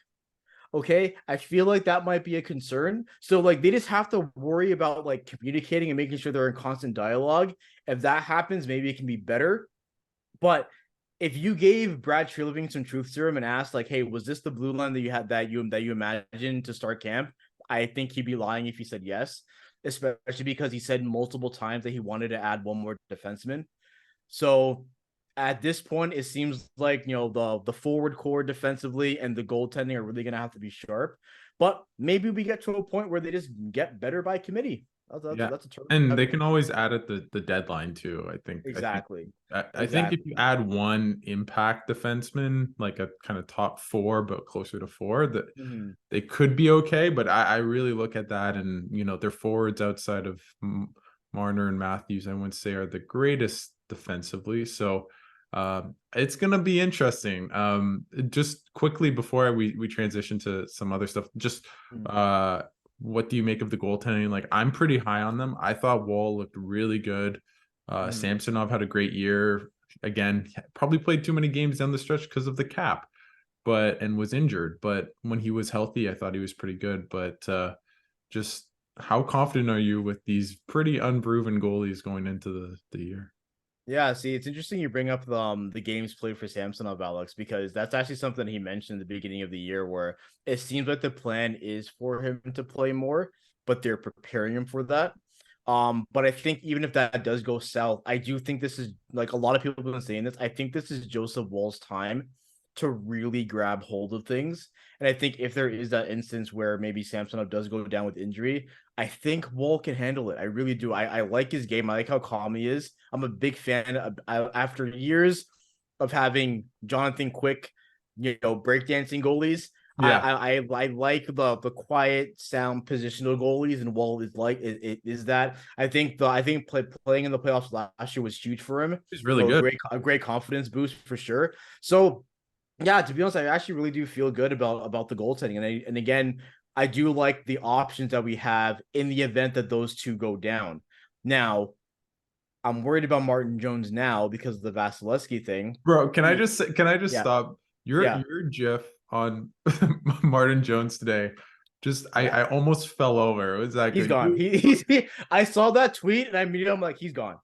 Speaker 2: okay, I feel like that might be a concern. So like they just have to worry about like communicating and making sure they're in constant dialogue. If that happens, maybe it can be better. But if you gave Brad Treliving some truth serum and asked like, hey, was this the blue line that you had that you imagined to start camp? I think he'd be lying if he said yes. especially because he said multiple times that he wanted to add one more defenseman. So at this point, it seems like, the forward core defensively and the goaltending are really going to have to be sharp. But maybe we get to a point where they just get better by committee. That's a term.
Speaker 1: And they can always add at the deadline too.
Speaker 2: Exactly.
Speaker 1: I think if you add one impact defenseman, like a kind of top 4, but closer to 4, that they could be okay. But I really look at that, and their forwards outside of Marner and Matthews, I wouldn't say are the greatest defensively. So it's gonna be interesting. Just quickly before we transition to some other stuff, just what do you make of the goaltending? Like, I'm pretty high on them. I thought Wall looked really good. Samsonov had a great year. Again, probably played too many games down the stretch because of the cap, and was injured. But when he was healthy, I thought he was pretty good. But just how confident are you with these pretty unproven goalies going into the year?
Speaker 2: Yeah, see, it's interesting you bring up the games played for Samsonov, Alex, because that's actually something he mentioned at the beginning of the year, where it seems like the plan is for him to play more, but they're preparing him for that. But I think even if that does go south, I do think this is, like, a lot of people have been saying this, I think this is Joseph Woll's time to really grab hold of things. And I think if there is that instance where maybe Samsonov does go down with injury, I think Woll can handle it. I really do. I like his game. I like how calm he is. I'm a big fan of, after years of having Jonathan Quick, breakdancing goalies.
Speaker 1: Yeah.
Speaker 2: I like the quiet, sound, positional goalies, and Woll is like it is that. I think playing in the playoffs last year was huge for him.
Speaker 1: He's really good.
Speaker 2: A great confidence boost for sure. So yeah, to be honest, I actually really do feel good about the goaltending, and again, I do like the options that we have in the event that those two go down. Now, I'm worried about Martin Jones now because of the Vasilevsky thing.
Speaker 1: Bro, can I just stop your GIF on Martin Jones today? I almost fell over. It was like
Speaker 2: he's gone. I saw that tweet and I'm like, he's gone.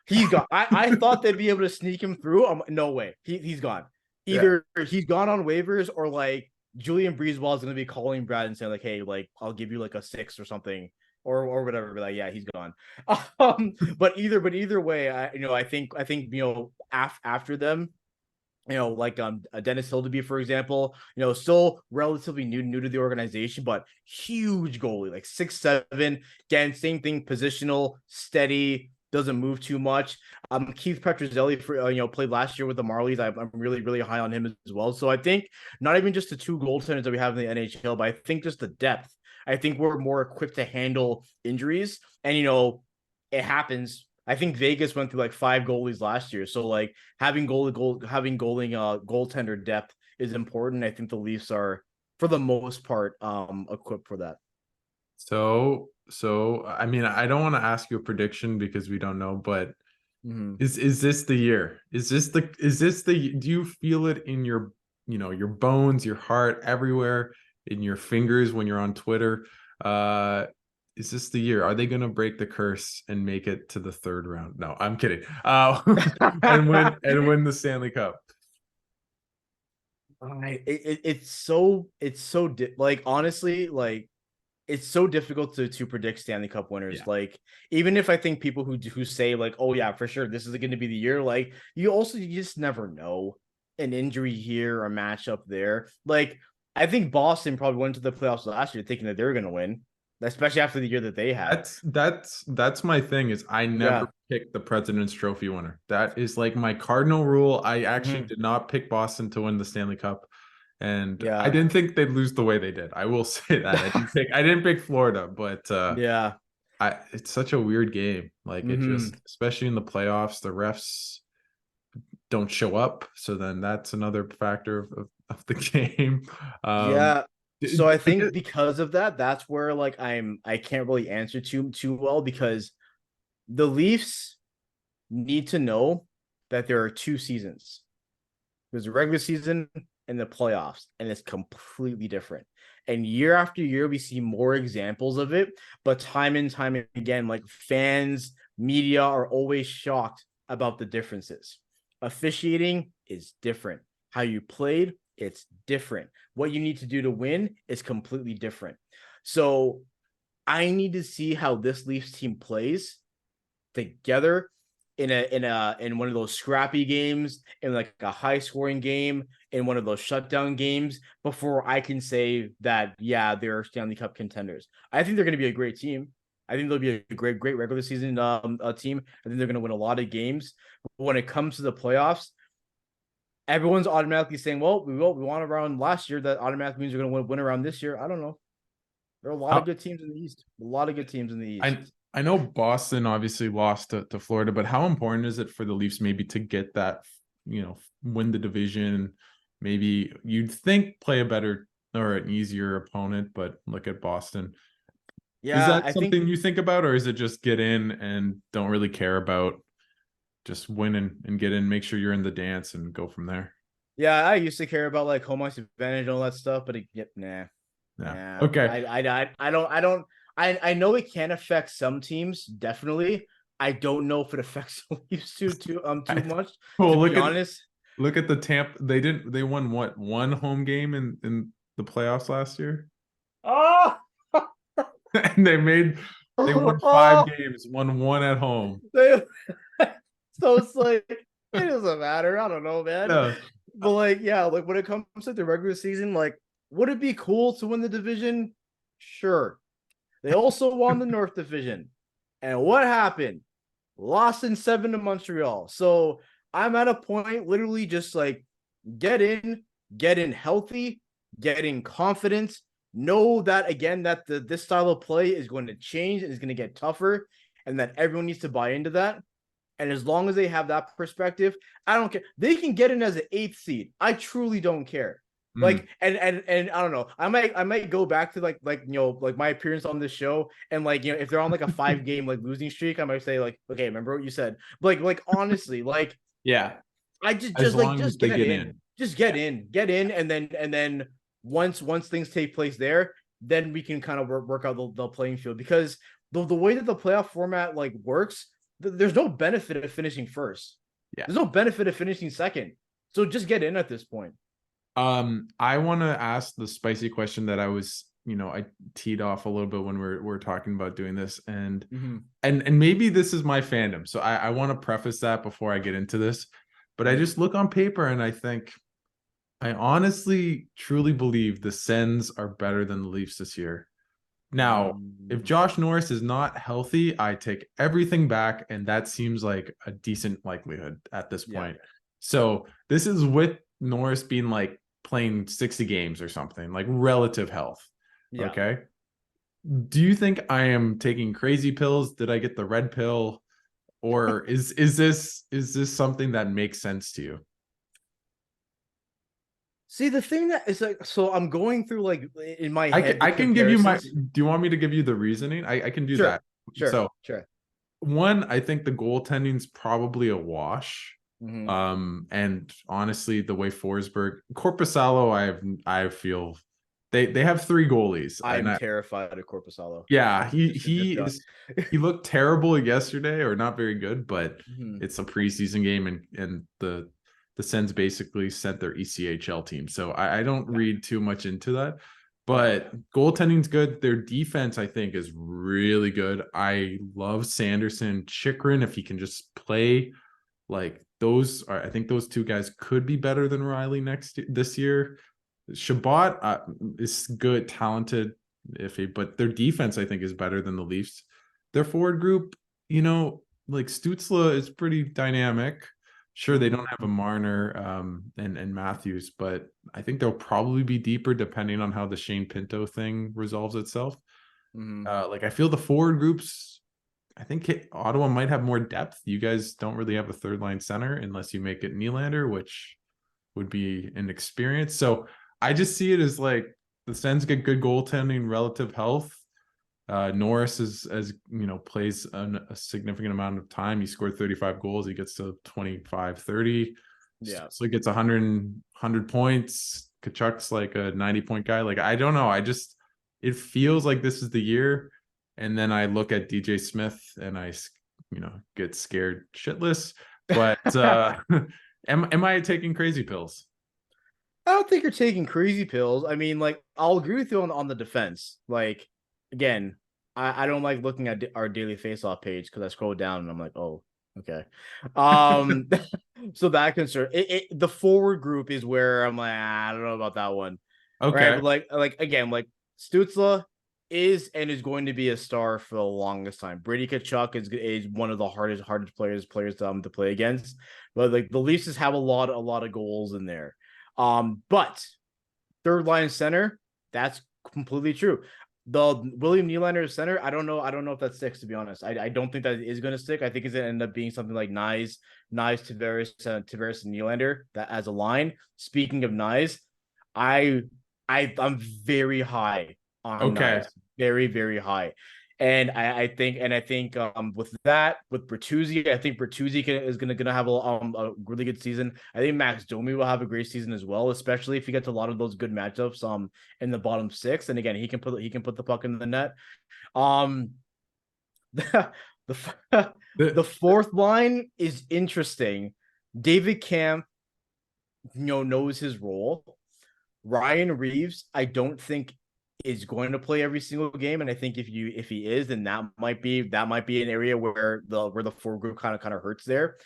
Speaker 2: He's gone. I thought they'd be able to sneak him through. No way. He's gone. Either he's gone on waivers, or like Julian Breezewall is going to be calling Brad and saying like, hey, like, I'll give you like a 6 or something, or whatever. But like, yeah, he's gone. But either way, I think after them, like Dennis Hildeby, for example, still relatively new to the organization, but huge goalie, like 6'7". Again, same thing, positional, steady, doesn't move too much. Keith Petruzzelli played last year with the Marlies. I'm really, really high on him as well. So I think not even just the 2 goaltenders that we have in the NHL, but I think just the depth. I think we're more equipped to handle injuries, and it happens. I think Vegas went through like 5 goalies last year, so like having goaltender depth is important. I think the Leafs are, for the most part, equipped for that.
Speaker 1: So I mean, I don't want to ask you a prediction because we don't know, but is this the year? Is this the do you feel it in your your bones, your heart, everywhere, in your fingers when you're on Twitter? Is this the year? Are they going to break the curse and make it to the 3rd round? No, I'm kidding. And win the Stanley Cup.
Speaker 2: It's honestly, like, it's so difficult to predict Stanley Cup winners. Yeah. Like, even if I think people who say like, oh yeah, for sure, this is going to be the year, like, you just never know. An injury here, a matchup there. Like, I think Boston probably went to the playoffs last year thinking that they were going to win, especially after the year that they had.
Speaker 1: That's my thing, is I never pick the President's Trophy winner. That is like my cardinal rule. I actually did not pick Boston to win the Stanley Cup. And I didn't think they'd lose the way they did. I will say that. I didn't pick Florida, but it's such a weird game. Like, it just, especially in the playoffs, the refs don't show up. So then that's another factor of the game.
Speaker 2: So I think because of that, that's where like I can't really answer too well, because the Leafs need to know that there are 2 seasons. There's a regular season and the playoffs, and it's completely different. And year after year, we see more examples of it. But time and time again, like, fans, media are always shocked about the differences. Officiating is different. How you played, it's different. What you need to do to win is completely different. So I need to see how this Leafs team plays together in one of those scrappy games, in like a high scoring game, in one of those shutdown games, before I can say that, yeah, they're Stanley Cup contenders. I think they're going to be a great team. I think they'll be a great regular season team. I think they're going to win a lot of games. But when it comes to the playoffs, everyone's automatically saying, well, we won around last year. That automatically means we're going to win around this year. I don't know. There are a lot of good teams in the East. A lot of good teams in the East.
Speaker 1: I know Boston obviously lost to Florida, but how important is it for the Leafs maybe to get that, win the division? Maybe you'd think play a better or an easier opponent, but look at Boston.
Speaker 2: Yeah,
Speaker 1: is that something you think about, or is it just get in and don't really care about just win and get in, make sure you're in the dance and go from there?
Speaker 2: Yeah, I used to care about like home ice advantage and all that stuff, but nah.
Speaker 1: Okay.
Speaker 2: I know it can affect some teams, definitely. I don't know if it affects the Leafs too much.
Speaker 1: Well,
Speaker 2: to be honest.
Speaker 1: Look at the Tampa. They won what, one home game in the playoffs last year?
Speaker 2: Oh,
Speaker 1: And they won 5 games, won 1 at home.
Speaker 2: So it's like, it doesn't matter. I don't know, man.
Speaker 1: Yeah.
Speaker 2: But like, yeah, like when it comes to the regular season, like, would it be cool to win the division? Sure. They also won the North Division. And what happened? Lost in 7 to Montreal. So I'm at a point, literally just like, get in healthy, get in confidence. Know that, again, that this style of play is going to change and is going to get tougher, and that everyone needs to buy into that. And as long as they have that perspective, I don't care. They can get in as an 8th seed. I truly don't care. Like, and I don't know. I might go back to like my appearance on this show, and like, if they're on like a 5-game like losing streak, I might say like, okay, remember what you said. But like honestly, like,
Speaker 1: yeah,
Speaker 2: I just
Speaker 1: get in.
Speaker 2: Just get in, and then once things take place there, then we can kind of work out the playing field, because the way that the playoff format like works, there's no benefit of finishing first.
Speaker 1: Yeah,
Speaker 2: there's no benefit of finishing second. So just get in at this point.
Speaker 1: I want to ask the spicy question that I was, I teed off a little bit when we're talking about doing this, and maybe this is my fandom, so I want to preface that before I get into this. But I just look on paper and I think, I honestly truly believe the Sens are better than the Leafs this year. Now, if Josh Norris is not healthy, I take everything back, and that seems like a decent likelihood at this point. Yeah. So this is with Norris being like playing 60 games or something, like relative health. Yeah. Okay. Do you think I am taking crazy pills? Did I get the red pill? Or is this something that makes sense to you?
Speaker 2: See, the thing that is like, so I'm going through like in my head.
Speaker 1: I can give you my. Do you want me to give you the reasoning? I can do that.
Speaker 2: Sure.
Speaker 1: One, I think the goaltending is probably a wash. And honestly, the way Korpisalo, I feel they have 3 goalies.
Speaker 2: I'm terrified of Korpisalo.
Speaker 1: Yeah, he looked terrible yesterday, or not very good, but it's a preseason game, and the Sens basically sent their ECHL team. So I don't read too much into that. But goaltending's good. Their defense, I think, is really good. I love Sanderson, Chychrun, if he can just play like those. I think those 2 guys could be better than Riley this year. Shabbat is good, talented, but their defense, I think, is better than the Leafs. Their forward group, like Stützle is pretty dynamic. Sure, they don't have a Marner and Matthews, but I think they'll probably be deeper depending on how the Shane Pinto thing resolves itself. Like, I feel the forward groups, I think Ottawa might have more depth. You guys don't really have a 3rd-line center unless you make it Nylander, which would be an experience. So I just see it as like the Sens get good goaltending, relative health. Norris plays a significant amount of time. He scored 35 goals. He gets to 25, 30. Yeah. So he gets 100 points. Kachuk's like a 90-point guy. Like, I don't know. It feels like this is the year. And then I look at DJ Smith and I, get scared shitless. But am I taking crazy pills?
Speaker 2: I don't think you're taking crazy pills. I mean, like, I'll agree with you on the defense. Like, again, I don't like looking at our daily face-off page because I scroll down and I'm like, oh, okay. So that concern the forward group is where I'm like, I don't know about that one. Right.
Speaker 1: Okay.
Speaker 2: But like again, like Stützle is and is going to be a star for the longest time. Brady Tkachuk is one of the hardest players to play against. But like the Leafs have a lot of goals in there. But third line center, that's completely true. The William Nylander center, I don't know if that sticks, to be honest. I don't think that is going to stick. I think it's going to end up being something like Nyes, Tavares, and Nylander that as a line. Speaking of Nyes, I'm very high on
Speaker 1: Okay.
Speaker 2: Nyes, very very high, and I think with Bertuzzi, I think Bertuzzi is gonna have a really good season. I think Max Domi will have a great season as well, especially if he gets a lot of those good matchups in the bottom six. And again, he can put the puck in the net. Um, the the fourth line is interesting. David Camp, knows his role. Ryan Reeves, I don't think is going to play every single game, and I think if he is, then that might be an area where the forward group kind of hurts there.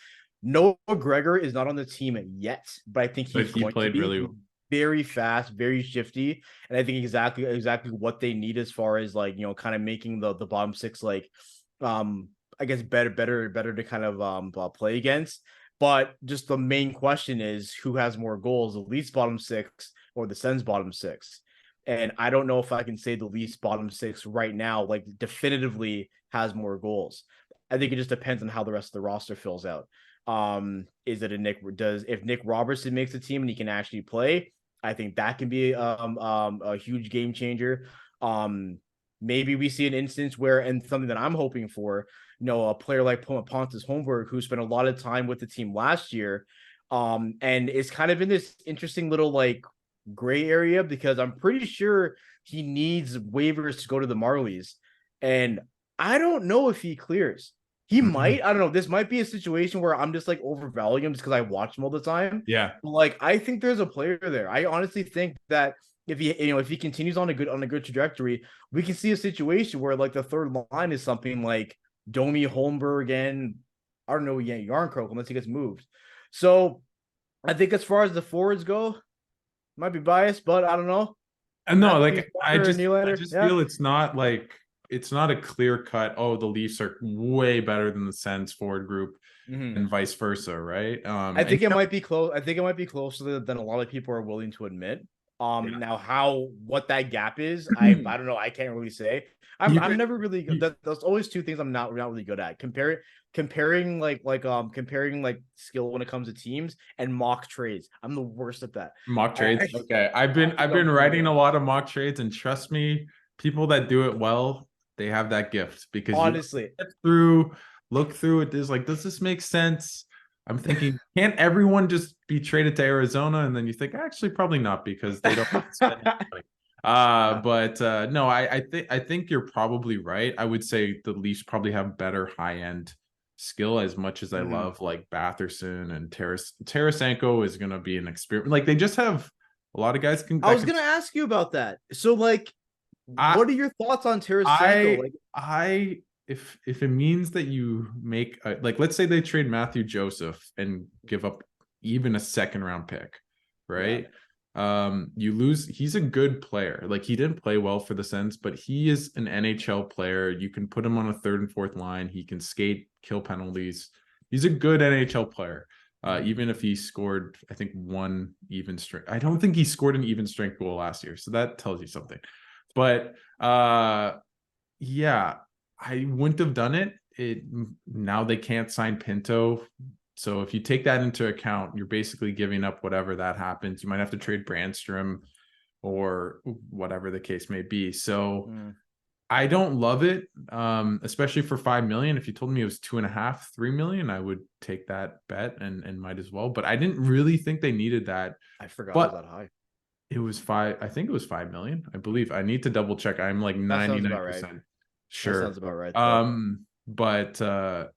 Speaker 2: Noah Gregor is not on the team yet, but I think
Speaker 1: But
Speaker 2: he's
Speaker 1: he
Speaker 2: going to
Speaker 1: played
Speaker 2: be.
Speaker 1: really
Speaker 2: Very fast, very shifty, and I think exactly what they need as far as like kind of making the bottom six like I guess better to kind of play against. But just the main question is who has more goals, the Leafs bottom six or the Sens bottom six. And I don't know if I can say the Leafs bottom six right now, like definitively has more goals. I think it just depends on how the rest of the roster fills out. Is it if Nick Robertson makes the team and he can actually play? I think that can be a huge game changer. Maybe we see an instance where, and something that I'm hoping for, a player like Pontus Holmberg, who spent a lot of time with the team last year, and is kind of in this interesting little like gray area because I'm pretty sure he needs waivers to go to the Marlies, and I don't know if he clears. He might. I don't know. This might be a situation where I'm just like overvaluing him just because I watch him all the time.
Speaker 1: yeah.
Speaker 2: But, like I think there's a player there. I honestly think that if he continues on a good trajectory, we can see a situation where like the third line is something like Domi, Holmberg, and I don't know, Yarncroke unless he gets moved. So I think as far as the forwards go, might be biased, but I don't know.
Speaker 1: And no,
Speaker 2: Matthews,
Speaker 1: like
Speaker 2: Walker, and
Speaker 1: I
Speaker 2: Nylander,
Speaker 1: just
Speaker 2: yeah.
Speaker 1: feel it's not a clear cut, oh, the Leafs are way better than the Sens forward group and vice versa, right?
Speaker 2: I think it might be close. I think it might be closer than a lot of people are willing to admit.
Speaker 1: Yeah.
Speaker 2: Now what that gap is, I don't know. I can't really say. I'm never really good. There's always two things I'm not really good at. Comparing skill when it comes to teams and mock trades. I'm the worst at that.
Speaker 1: Mock trades. Okay. I've been writing a lot of mock trades, and trust me, people that do it well, they have that gift because
Speaker 2: Honestly,
Speaker 1: look through it. Is like, does this make sense? I'm thinking, can't everyone just be traded to Arizona? And then you think, actually, probably not because they don't have to spend money. No, I think you're probably right. I would say the Leafs probably have better high end skill. As much as I love like Batherson and Tarasenko is gonna be an experiment. Like they just have a lot of guys.
Speaker 2: I was gonna ask you about that. So like, what are your thoughts on Tarasenko?
Speaker 1: If it means that you make like, let's say they trade Matthew Joseph and give up even a second round pick, right? You lose. He's a good player. Like he didn't play well for the Sens, but he is an NHL player. You can put him on a third and fourth line. He can skate, kill penalties. He's a good NHL player. Even if he scored, I think one even strength. I don't think he scored an even strength goal last year. So that tells you something. But yeah, I wouldn't have done it. Now they can't sign Pinto. So if you take that into account, you're basically giving up whatever that happens. You might have to trade Brandstrom or whatever the case may be. So I don't love it, especially for $5 million. If you told me it was 2.5, 3 million, I would take that bet and might as well. But I didn't really think they needed that.
Speaker 2: I forgot it was that high.
Speaker 1: It was 5. I think it was 5 million. I believe. I need to double check. I'm like 99% sure.
Speaker 2: That sounds about right.
Speaker 1: But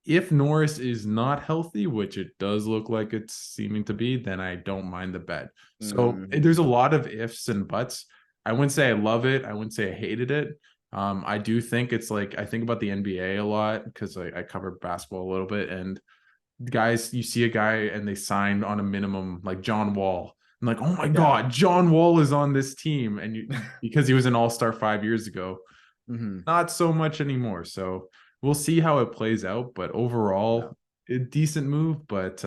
Speaker 1: if Norris is not healthy, which it does look like it's seeming to be, then I don't mind the bet. So there's a lot of ifs and buts. I wouldn't say I love it. I wouldn't say I hated it. I do think it's like I think about the NBA a lot because I cover basketball a little bit, and guys, you see a guy and they signed on a minimum like John Wall. I'm like, oh my God, John Wall is on this team. And because he was an all-star 5 years ago, not so much anymore. So we'll see how it plays out. But overall, a decent move. But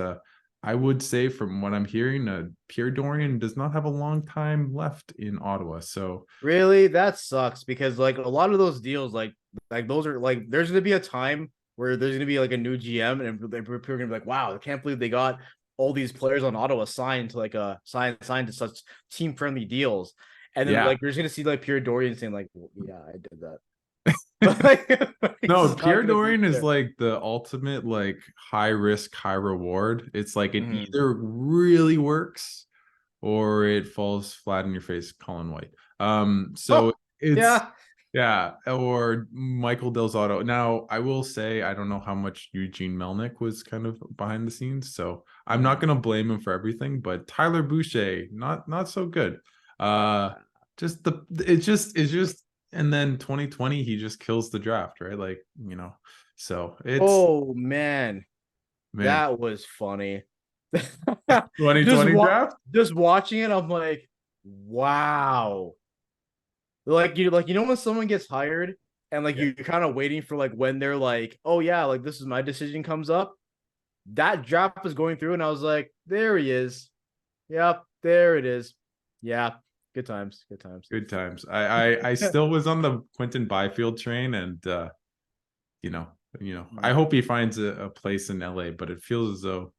Speaker 1: I would say from what I'm hearing, Pierre Dorian does not have a long time left in Ottawa. So
Speaker 2: Really, that sucks because like a lot of those deals, like those are like there's gonna be a time where there's gonna be like a new GM and people are gonna be like, wow, I can't believe they got all these players on Ottawa signed to like signed to such team friendly deals. And then like you're just gonna see like Pierre Dorian saying like, well, yeah, I did that. But like,
Speaker 1: no, Pierre Dorian is like the ultimate like high risk, high reward. It's like it either really works or it falls flat in your face, Colin White. So it's yeah, or Michael Del Zotto. Now, I will say I don't know how much Eugene Melnick was kind of behind the scenes, so I'm not gonna blame him for everything, but Tyler Boucher, not so good. It's just and then 2020 he just kills the draft, right? Like, so it's
Speaker 2: man,
Speaker 1: man,
Speaker 2: that was funny.
Speaker 1: 2020 draft.
Speaker 2: Just watching it, I'm like, wow. Like you know when someone gets hired and like you're kind of waiting for like when they're like, oh yeah, like this is my decision comes up. That draft was going through and I was like, there he is. Yep, there it is. Yeah, good times.
Speaker 1: I still was on the Quentin Byfield train, and I hope he finds a place in LA, but it feels as though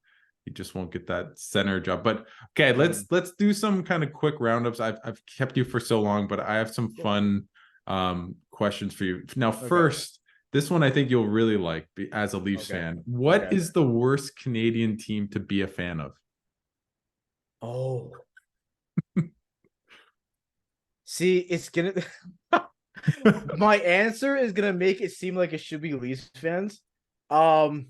Speaker 1: he just won't get that center job. But okay, let's do some kind of quick roundups. I've kept you for so long, but I have some fun questions for you. Now, first, this one I think you'll really like as a Leafs fan. What is the worst Canadian team to be a fan of?
Speaker 2: Oh. See, it's gonna my answer is gonna make it seem like it should be Leafs fans. So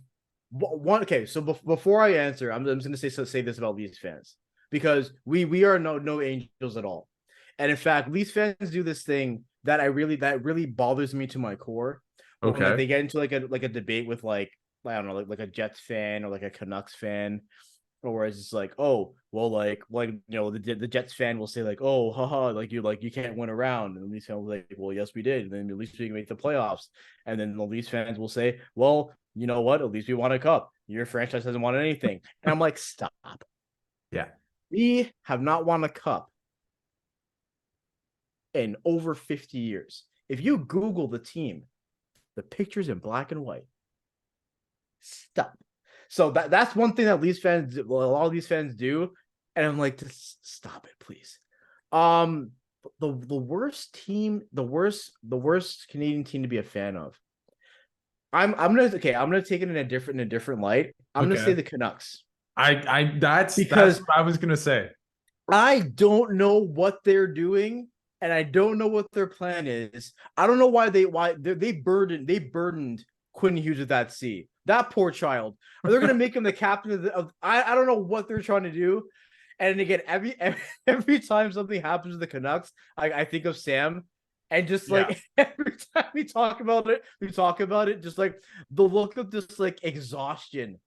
Speaker 2: before I answer, I'm just gonna say this about Leafs fans because we are no angels at all, and in fact, Leafs fans do this thing that really bothers me to my core. When, like, they get into like a debate with like I don't know like a Jets fan or like a Canucks fan. Or whereas it's like, oh, well, the Jets fan will say like, oh, haha, like you can't win around, and the Leafs fan will be like, well, yes, we did, and then at least we can make the playoffs, and then the Leafs fans will say, well, you know what, at least we won a cup. Your franchise hasn't won anything, and I'm like, stop.
Speaker 1: Yeah,
Speaker 2: we have not won a cup in over 50 years. If you Google the team, the picture's in black and white. Stop. So that's one thing that Leafs fans, a lot of these fans do, and I'm like, just stop it, please. The worst team, the worst Canadian team to be a fan of. I'm gonna take it in a different light. I'm gonna say the Canucks.
Speaker 1: That's what I was gonna say.
Speaker 2: I don't know what they're doing, and I don't know what their plan is. I don't know why they burdened Quinn Hughes with that C. That poor child. Are they going to make him the captain of I don't know what they're trying to do. And again, every time something happens to the Canucks, I think of Sam. And just like every time we talk about it, just like the look of just like exhaustion.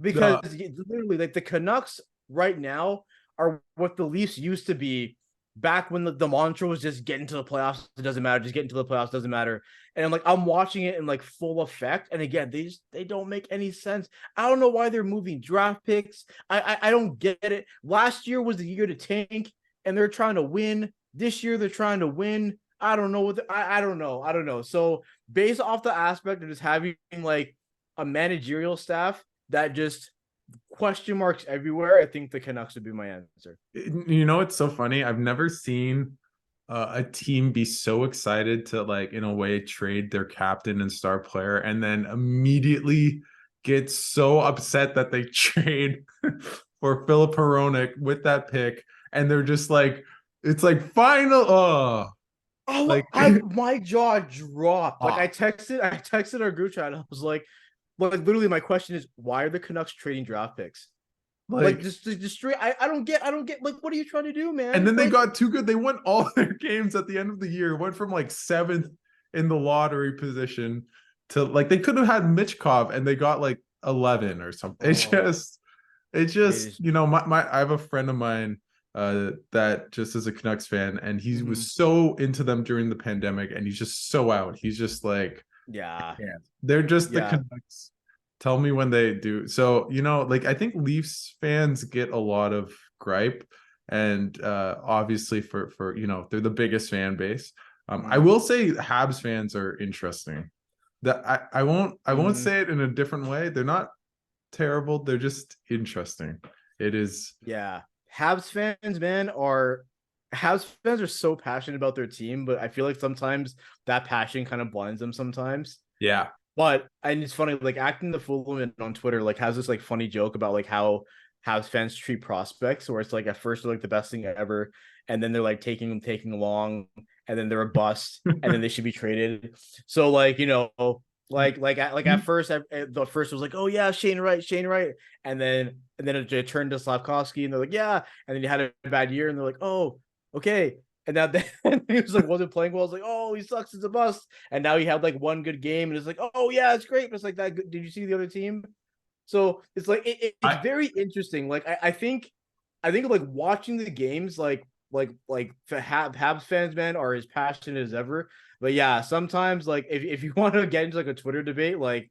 Speaker 2: Because literally, like the Canucks right now are what the Leafs used to be back when the mantra was just get into the playoffs. It doesn't matter. Just get into the playoffs. Doesn't matter. And I'm watching it in like full effect. And again, they don't make any sense. I don't know why they're moving draft picks. I don't get it. Last year was the year to tank, and they're trying to win. This year they're trying to win. I don't know I don't know. So based off the aspect of just having like a managerial staff that just question marks everywhere, I think the Canucks would be my answer.
Speaker 1: It's so funny. I've never seen a team be so excited to like in a way trade their captain and star player and then immediately get so upset that they trade for Philip Hronek with that pick, and they're just like, it's like final.
Speaker 2: My jaw dropped. Like I texted our group chat. I was like literally my question is, why are the Canucks trading draft picks? Like just straight. I don't get. Like, what are you trying to do, man?
Speaker 1: And then they got too good. They won all their games at the end of the year. Went from like 7th in the lottery position to like they could have had Mitchkov and they got like 11 or something.
Speaker 2: It
Speaker 1: You know, I have a friend of mine that just is a Canucks fan, and he
Speaker 2: is.
Speaker 1: was so into them during the pandemic, and he's just so out. He's just like,
Speaker 2: Yeah.
Speaker 1: they're just the
Speaker 2: Yeah.
Speaker 1: Canucks. Tell me when they do. So, you know, like I think Leafs fans get a lot of gripe, and obviously for you know, they're the biggest fan base. I will say Habs fans are interesting. That I won't say it in a different way. They're not terrible. They're just interesting. It is.
Speaker 2: Yeah. Habs fans are so passionate about their team, but I feel like sometimes that passion kind of blinds them sometimes.
Speaker 1: Yeah.
Speaker 2: And it's funny, like acting the fool on Twitter, like has this like funny joke about like how Habs fans treat prospects, where it's like at first they're like the best thing ever, and then they're like taking long, and then they're a bust, and then they should be traded. So like, you know, at first, the first was like, oh yeah, Shane Wright, and then it turned to Slavkovsky, and they're like, yeah, and then he had a bad year, and they're like, oh, okay. And now then he was like, wasn't playing well. It's like, oh, he sucks. It's a bust. And now he had like one good game, and it's like, oh yeah, it's great. But it's like that. Did you see the other team? So it's like it's very interesting. Like I think like watching the games, like Habs fans, man, are as passionate as ever. But yeah, sometimes like if you want to get into like a Twitter debate, like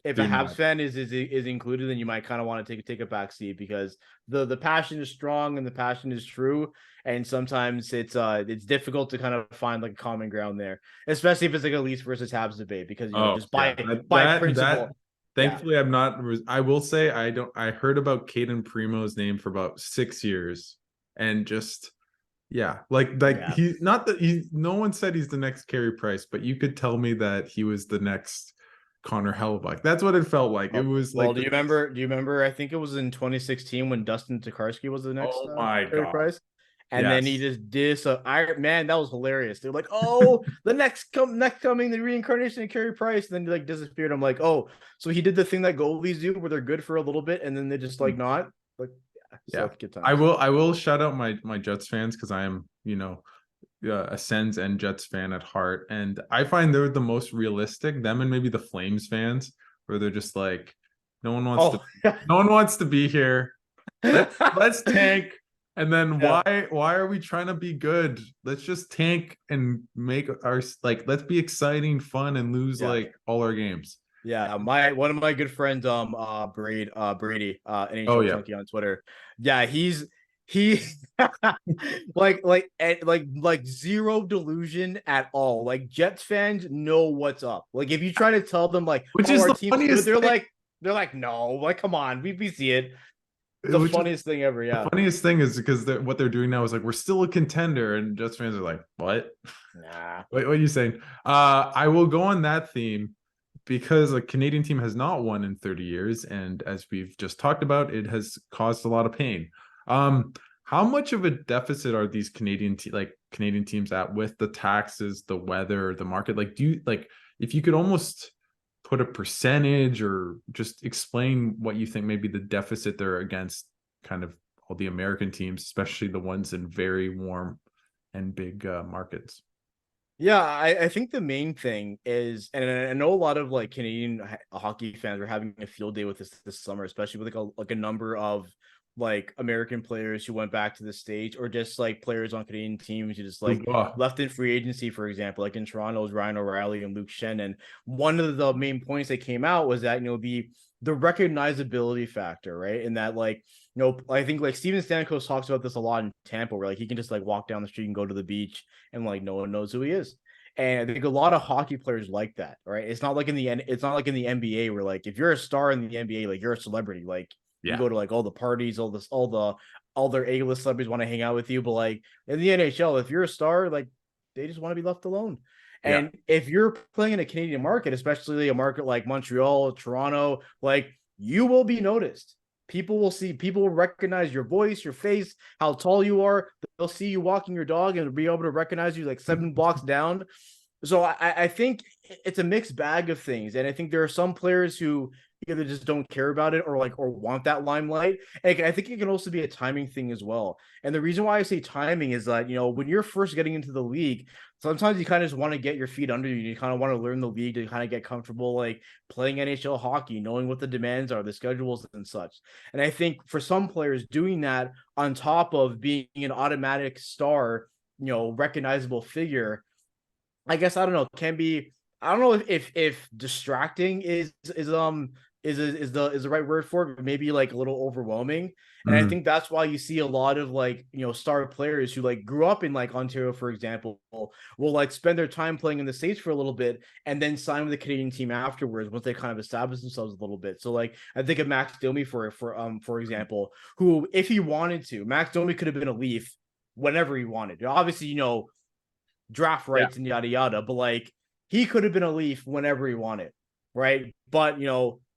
Speaker 2: if a Habs fan is included, then you might kind of want to take a back seat, because the passion is strong and the passion is true, and sometimes it's difficult to kind of find like a common ground there, especially if it's like a Leafs versus Habs debate, because you know, just by principle.
Speaker 1: Thankfully, I'm not. I will say I heard about Caden Primo's name for about 6 years, and just he's not that no one said he's the next Carey Price, but you could tell me that he was the next Connor Hellebuyck. That's what it felt like. It was like.
Speaker 2: Do you remember? I think it was in 2016 when Dustin Tokarski was the next.
Speaker 1: Oh my God!
Speaker 2: Price, and then he just did so. Man, that was hilarious. They're like, oh, the next coming, the reincarnation of Carey Price, and then he like disappeared. I'm like, oh, so he did the thing that goalies do, where they're good for a little bit, and then they just like not like.
Speaker 1: Yeah, I will shout out my Jets fans, because I am, you know, a Sens and Jets fan at heart, and I find they're the most realistic. Them and maybe the Flames fans, where they're just like, no one wants to be here. Let's tank, and then why are we trying to be good? Let's just tank and make our let's be exciting, fun, and lose like all our games.
Speaker 2: Yeah, one of my good friends, Brady, NHL Junkie on Twitter. Yeah, he like zero delusion at all. Like Jets fans know what's up. Like if you try to tell them like,
Speaker 1: which is the funniest,
Speaker 2: they're like, no, like come on, we see it. The funniest thing ever. Yeah,
Speaker 1: the funniest thing is because what they're doing now is like, we're still a contender, and Jets fans are like, what?
Speaker 2: Nah.
Speaker 1: What are you saying? I will go on that theme, because a Canadian team has not won in 30 years. And as we've just talked about, it has caused a lot of pain. How much of a deficit are these Canadian teams at, with the taxes, the weather, the market? Like, do you if you could almost put a percentage, or just explain what you think maybe the deficit they're against kind of all the American teams, especially the ones in very warm and big markets?
Speaker 2: Yeah, I think the main thing is, and I know a lot of like Canadian hockey fans are having a field day with this summer, especially with like a number of like American players who went back to the States, or just like players on Canadian teams who just like left in free agency, for example, like in Toronto was Ryan O'Reilly and Luke Shen. And one of the main points that came out was that, you know, the recognizability factor, right? And that, like, you know, I think like Steven Stamkos talks about this a lot in Tampa, where like he can just like walk down the street and go to the beach, and like no one knows who he is. And I think a lot of hockey players like that, right? It's not like in the NBA, where like if you're a star in the NBA, like you're a celebrity, like you go to like all the parties, all their A-list celebrities want to hang out with you. But like in the NHL, if you're a star, like they just want to be left alone. And if you're playing in a Canadian market, especially a market like Montreal, Toronto, like you will be noticed. People will recognize your voice, your face, how tall you are. They'll see you walking your dog and be able to recognize you like 7 blocks down. So I think it's a mixed bag of things. And I think there are some players who, either just don't care about it or want that limelight. And I think it can also be a timing thing as well. And the reason why I say timing is that, when you're first getting into the league, sometimes you kind of just want to get your feet under you. You kind of want to learn the league to kind of get comfortable, like playing NHL hockey, knowing what the demands are, the schedules and such. And I think for some players, doing that on top of being an automatic star, recognizable figure, I guess, I don't know, can be, I don't know if distracting is the right word for it, but maybe like a little overwhelming. And I think that's why you see a lot of like, star players who like grew up in like Ontario, for example, will like spend their time playing in the States for a little bit and then sign with the Canadian team afterwards once they kind of establish themselves a little bit. So like I think of Max Domi for example, who, if he wanted to, Max Domi could have been a Leaf whenever he wanted. Obviously, draft rights and yada yada, but like he could have been a Leaf whenever he wanted, right? But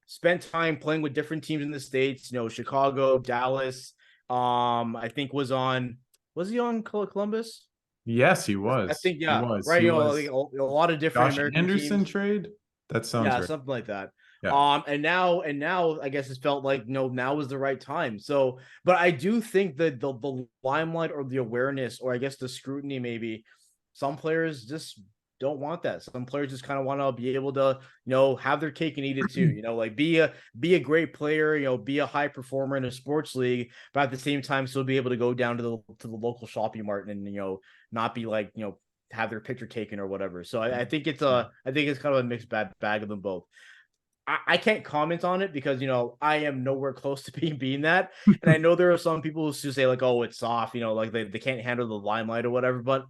Speaker 2: spent time playing with different teams in the States, Chicago, Dallas. I think was he on Columbus?
Speaker 1: Yes, he was.
Speaker 2: I think,
Speaker 1: He
Speaker 2: yeah,
Speaker 1: was.
Speaker 2: right.
Speaker 1: He was.
Speaker 2: Like a lot of different
Speaker 1: Josh
Speaker 2: American
Speaker 1: Anderson
Speaker 2: teams.
Speaker 1: trade. That sounds right.
Speaker 2: Something like that.
Speaker 1: Yeah.
Speaker 2: And now I guess it felt like now is the right time. So, but I do think that the limelight or the awareness, or I guess the scrutiny, maybe some players just don't want that. Some players just kind of want to be able to, have their cake and eat it too. Like be a great player, be a high performer in a sports league, but at the same time still be able to go down to the local shopping mart and not be like have their picture taken or whatever. So I think it's kind of a mixed bag of them both. I can't comment on it because I am nowhere close to being that, and I know there are some people who say like, oh, it's soft, like they can't handle the limelight or whatever, but.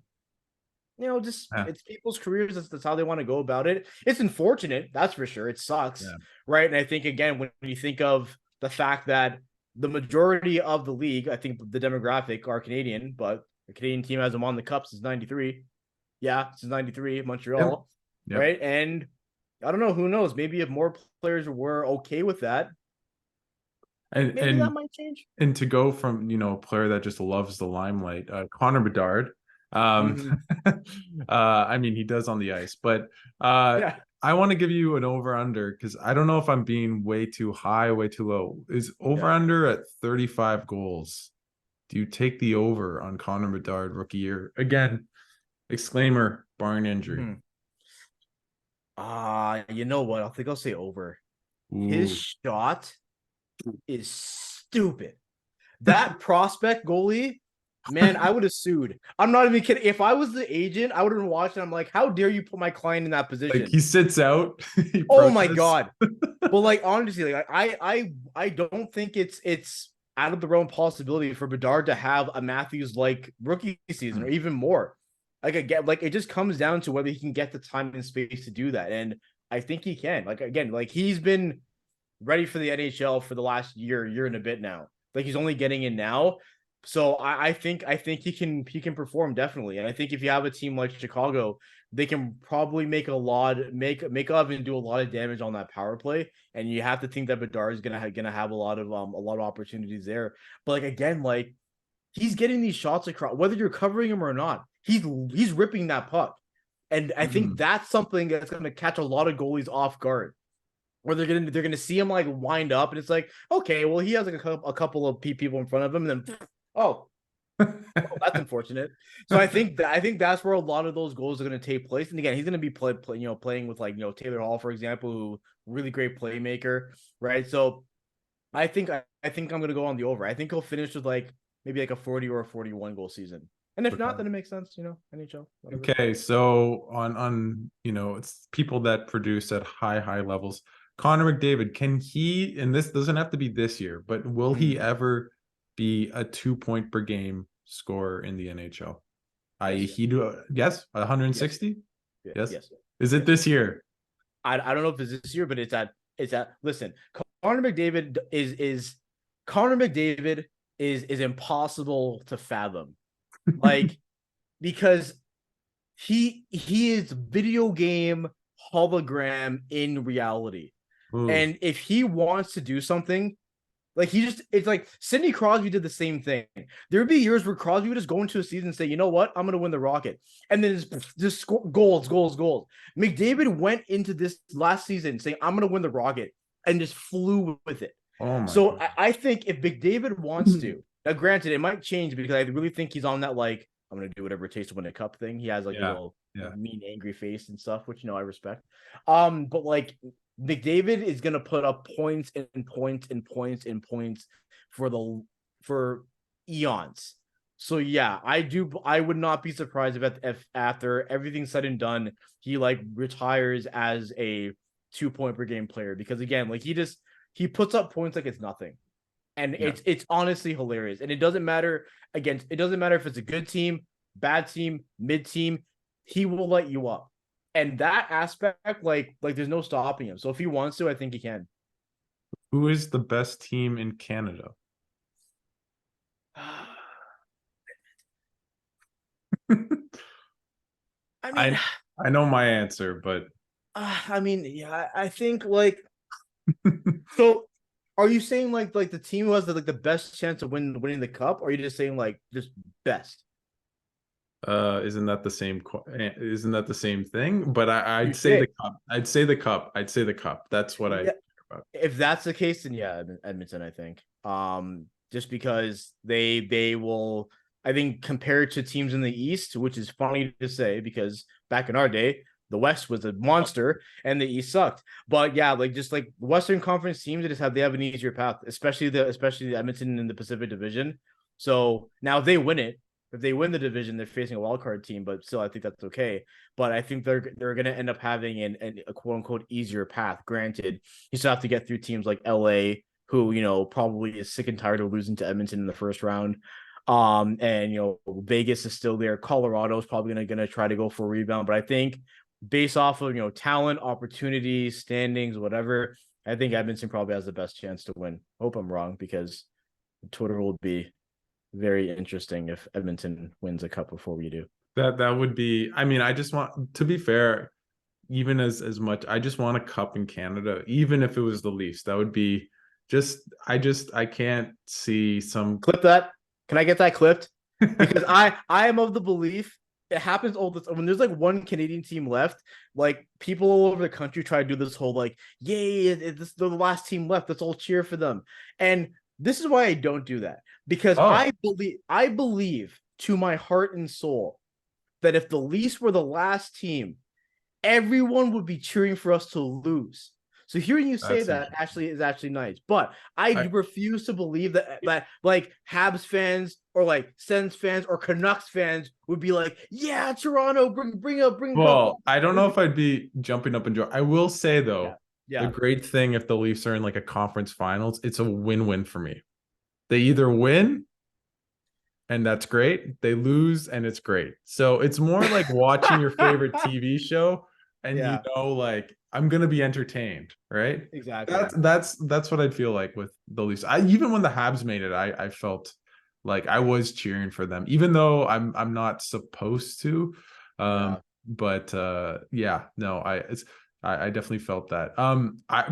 Speaker 2: It's people's careers. That's how they want to go about it. It's unfortunate, that's for sure. It sucks, right? And I think, again, when you think of the fact that the majority of the league, I think the demographic are Canadian, but the Canadian team has them on the cup since '93. Yeah, since '93, Montreal, right? And I don't know, who knows? Maybe if more players were okay with that, maybe that might change.
Speaker 1: And to go from a player that just loves the limelight, Connor Bedard. I mean, he does on the ice, but I want to give you an over under because I don't know if I'm being way too high, way too low. Is over under at 35 goals? Do you take the over on Connor Bedard rookie year? Again, exclaimer, barring injury.
Speaker 2: You know what? I think I'll say over.
Speaker 1: Ooh.
Speaker 2: His shot is stupid. That prospect goalie, man, I would have sued. I'm not even kidding. If I was the agent, I would have been watching. I'm like, how dare you put my client in that position?
Speaker 1: Like he sits out.
Speaker 2: Oh my god. Well, like honestly, like I don't think it's out of the realm possibility for Bedard to have a Matthews like rookie season or even more. Like again, like it just comes down to whether he can get the time and space to do that. And I think he can. Like again, like he's been ready for the NHL for the last year and a bit now. Like he's only getting in now. So I think he can perform definitely. And I think if you have a team like Chicago, they can probably make up and do a lot of damage on that power play. And you have to think that Bedard is gonna have a lot of opportunities there. But like again, like he's getting these shots across, whether you're covering him or not. He's ripping that puck. And I think that's something that's gonna catch a lot of goalies off guard. Or they're gonna see him like wind up, and it's like, okay, well, he has like a couple of people in front of him, and then that's unfortunate. So I think that's where a lot of those goals are going to take place. And again, he's going to be playing with like Taylor Hall, for example, who really great playmaker, right? So I think I'm going to go on the over. I think he'll finish with like maybe like a 40 or a 41 goal season. And if not, then it makes sense, NHL. Whatever.
Speaker 1: Okay, so on it's people that produce at high levels. Connor McDavid, can he? And this doesn't have to be this year, but will he ever be a 2-point per game scorer in the NHL? He do 160? Yes. Is it this year?
Speaker 2: I don't know if it's this year, but it's at listen, Connor McDavid is impossible to fathom. Like because he is video game hologram in reality. Ooh. And if he wants to do something, like it's like Sidney Crosby did the same thing. There would be years where Crosby would just go into a season and say, you know what, I'm going to win the Rocket. And then just score goals. McDavid went into this last season saying, I'm going to win the Rocket. and just flew with it.
Speaker 1: Oh my
Speaker 2: So
Speaker 1: God.
Speaker 2: I think if McDavid wants to, now granted, it might change because I really think he's on that like I'm gonna do whatever it takes to win a cup thing. He has like a
Speaker 1: Yeah.
Speaker 2: little
Speaker 1: Yeah.
Speaker 2: mean, angry face and stuff, which I respect. But like McDavid is gonna put up points and points and points and points for eons. So yeah, I would not be surprised if after everything's said and done, he like retires as a 2 point per game player because again, like he puts up points like it's nothing. And
Speaker 1: Yeah.
Speaker 2: it's honestly hilarious. And it doesn't matter if it's a good team, bad team, mid team, he will light you up. And that aspect, like there's no stopping him. So if he wants to, I think he can.
Speaker 1: Who is the best team in Canada?
Speaker 2: I mean,
Speaker 1: I know my answer, but
Speaker 2: yeah, I think like so. Are you saying like the team who has the best chance of winning the cup, or are you just saying like just best?
Speaker 1: isn't that the same? Isn't that the same thing? But I'd
Speaker 2: You
Speaker 1: say
Speaker 2: say
Speaker 1: the cup. I'd say the cup. I'd say the cup. That's what I
Speaker 2: yeah.
Speaker 1: care about.
Speaker 2: If that's the case, then yeah, Edmonton. I think. Just because they will, I think compared to teams in the East, which is funny to say because back in our day, the West was a monster and the East sucked. But yeah, like just like Western Conference teams, they have an easier path, especially the Edmonton in the Pacific Division. So now if they win it, if they win the division, they're facing a wild card team, but still, I think that's okay. But I think they're going to end up having a quote unquote easier path. Granted, you still have to get through teams like LA, who probably is sick and tired of losing to Edmonton in the first round. And Vegas is still there. Colorado is probably gonna try to go for a rebound, but I think based off of talent, opportunities, standings, whatever, I think Edmonton probably has the best chance to win. Hope I'm wrong because Twitter will be very interesting if Edmonton wins a cup before we do.
Speaker 1: That would be. I mean, I just want to be fair. Even as much, I just want a cup in Canada. Even if it was the Leafs, that would be just. I can't see some.
Speaker 2: Clip that. Can I get that clipped? Because I am of the belief it happens all the time when there's like one Canadian team left. Like people all over the country try to do this whole like, yay, this the last team left. Let's all cheer for them. And this is why I don't do that because
Speaker 1: Oh,
Speaker 2: I believe to my heart and soul that if the Leafs were the last team, everyone would be cheering for us to lose. So hearing you say
Speaker 1: that's
Speaker 2: that is actually nice, but I refuse to believe that like Habs fans or like Sens fans or Canucks fans would be like, yeah, Toronto, bring.
Speaker 1: Well, I don't know if I'd be jumping up and joy. I will say though,
Speaker 2: Yeah.
Speaker 1: the great thing if the Leafs are in like a conference finals, it's a win-win for me. They either win and that's great. They lose and it's great. So it's more like watching your favorite TV show and like I'm gonna be entertained, right?
Speaker 2: Exactly.
Speaker 1: That's what I'd feel like with the Leafs. Even when the Habs made it, I felt like I was cheering for them, even though I'm not supposed to. But yeah, no, I definitely felt that.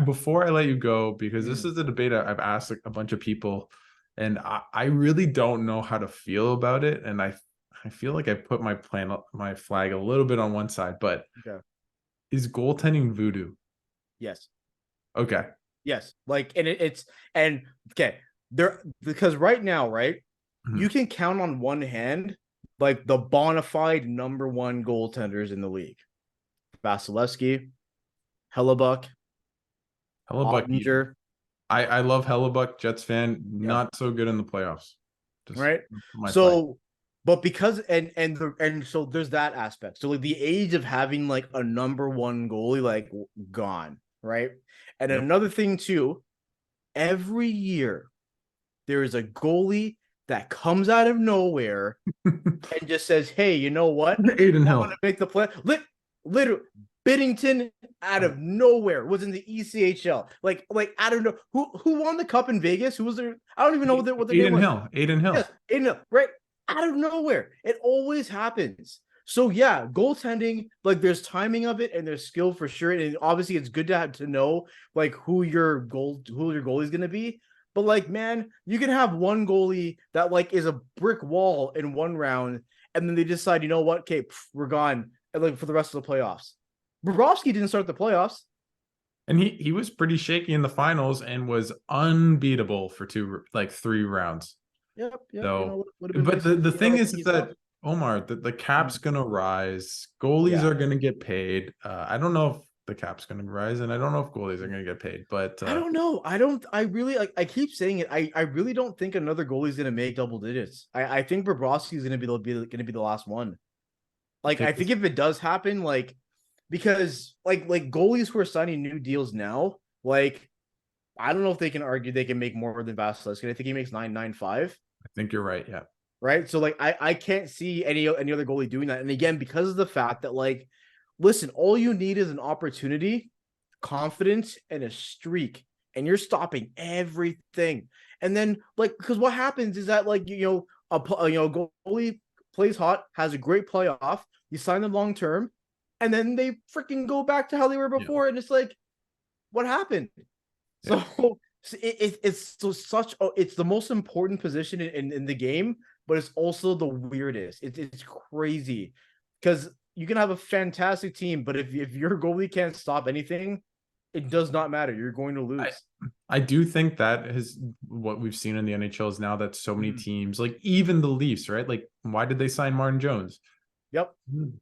Speaker 1: Before I let you go, because this is a debate I've asked a bunch of people, and I really don't know how to feel about it, and I feel like I put my flag a little bit on one side, but is goaltending voodoo?
Speaker 2: Yes.
Speaker 1: Okay.
Speaker 2: Yes. Like, and it's okay. There because right now, right, you can count on one hand like the bona fide number one goaltenders in the league. Vasilevsky, Hellebuck, Ottinger.
Speaker 1: I love Hellebuck, Jets fan. Not so good in the playoffs.
Speaker 2: Just right. So, but because so there's that aspect. So like the age of having like a number one goalie like gone, right? And another thing too, every year there is a goalie that comes out of nowhere and just says, "Hey, you know what?
Speaker 1: Aiden Hill.
Speaker 2: I want to make the play." Literally, Biddington out of nowhere was in the ECHL. Like I don't know who won the cup in Vegas. Who was there? I don't even know what the name was.
Speaker 1: Aiden Hill.
Speaker 2: Yes, Aiden Hill. Right out of nowhere. It always happens. So yeah, goaltending, like there's timing of it and there's skill for sure. And obviously it's good to know like who your goalie is gonna be. But like, man, you can have one goalie that like is a brick wall in one round, and then they decide, you know what, okay, we're gone, and like for the rest of the playoffs. Bobrovsky didn't start the playoffs.
Speaker 1: And he was pretty shaky in the finals and was unbeatable for 3 rounds.
Speaker 2: Yep.
Speaker 1: So,
Speaker 2: Would have been
Speaker 1: but
Speaker 2: nice
Speaker 1: the
Speaker 2: to see how
Speaker 1: thing
Speaker 2: like
Speaker 1: is
Speaker 2: he
Speaker 1: that
Speaker 2: felt.
Speaker 1: Omar, the cap's
Speaker 2: Mhm.
Speaker 1: gonna rise. Goalies
Speaker 2: Yeah.
Speaker 1: are gonna get paid. I don't know if the cap's gonna rise, and I don't know if goalies are gonna get paid. But
Speaker 2: I don't know. I really like. I keep saying it. I really don't think another goalie's gonna make double digits. I think Bobrovsky's gonna be the last one. Like I
Speaker 1: take
Speaker 2: think
Speaker 1: this.
Speaker 2: if it does happen, like because like goalies who are signing new deals now, like I don't know if they can argue they can make more than Vasilevsky. I think he makes 995.
Speaker 1: I think you're right. Yeah.
Speaker 2: Right. So like I can't see any other goalie doing that. And again, because of the fact that like, listen, all you need is an opportunity, confidence, and a streak, and you're stopping everything. And then like because what happens is that like goalie plays hot, has a great playoff, you sign them long term, and then they freaking go back to how they were
Speaker 1: Yeah.
Speaker 2: before, and it's like, what happened?
Speaker 1: Yeah.
Speaker 2: So it's so such it's the most important position in the game, but it's also the weirdest. It's crazy because you can have a fantastic team, but if your goalie can't stop anything, it does not matter. You're going to
Speaker 1: I,
Speaker 2: lose.
Speaker 1: I do think that is what we've seen in the NHL is now that so many
Speaker 2: Mhm.
Speaker 1: teams, like even the Leafs, right? Like, why did they sign Martin Jones?
Speaker 2: Yep.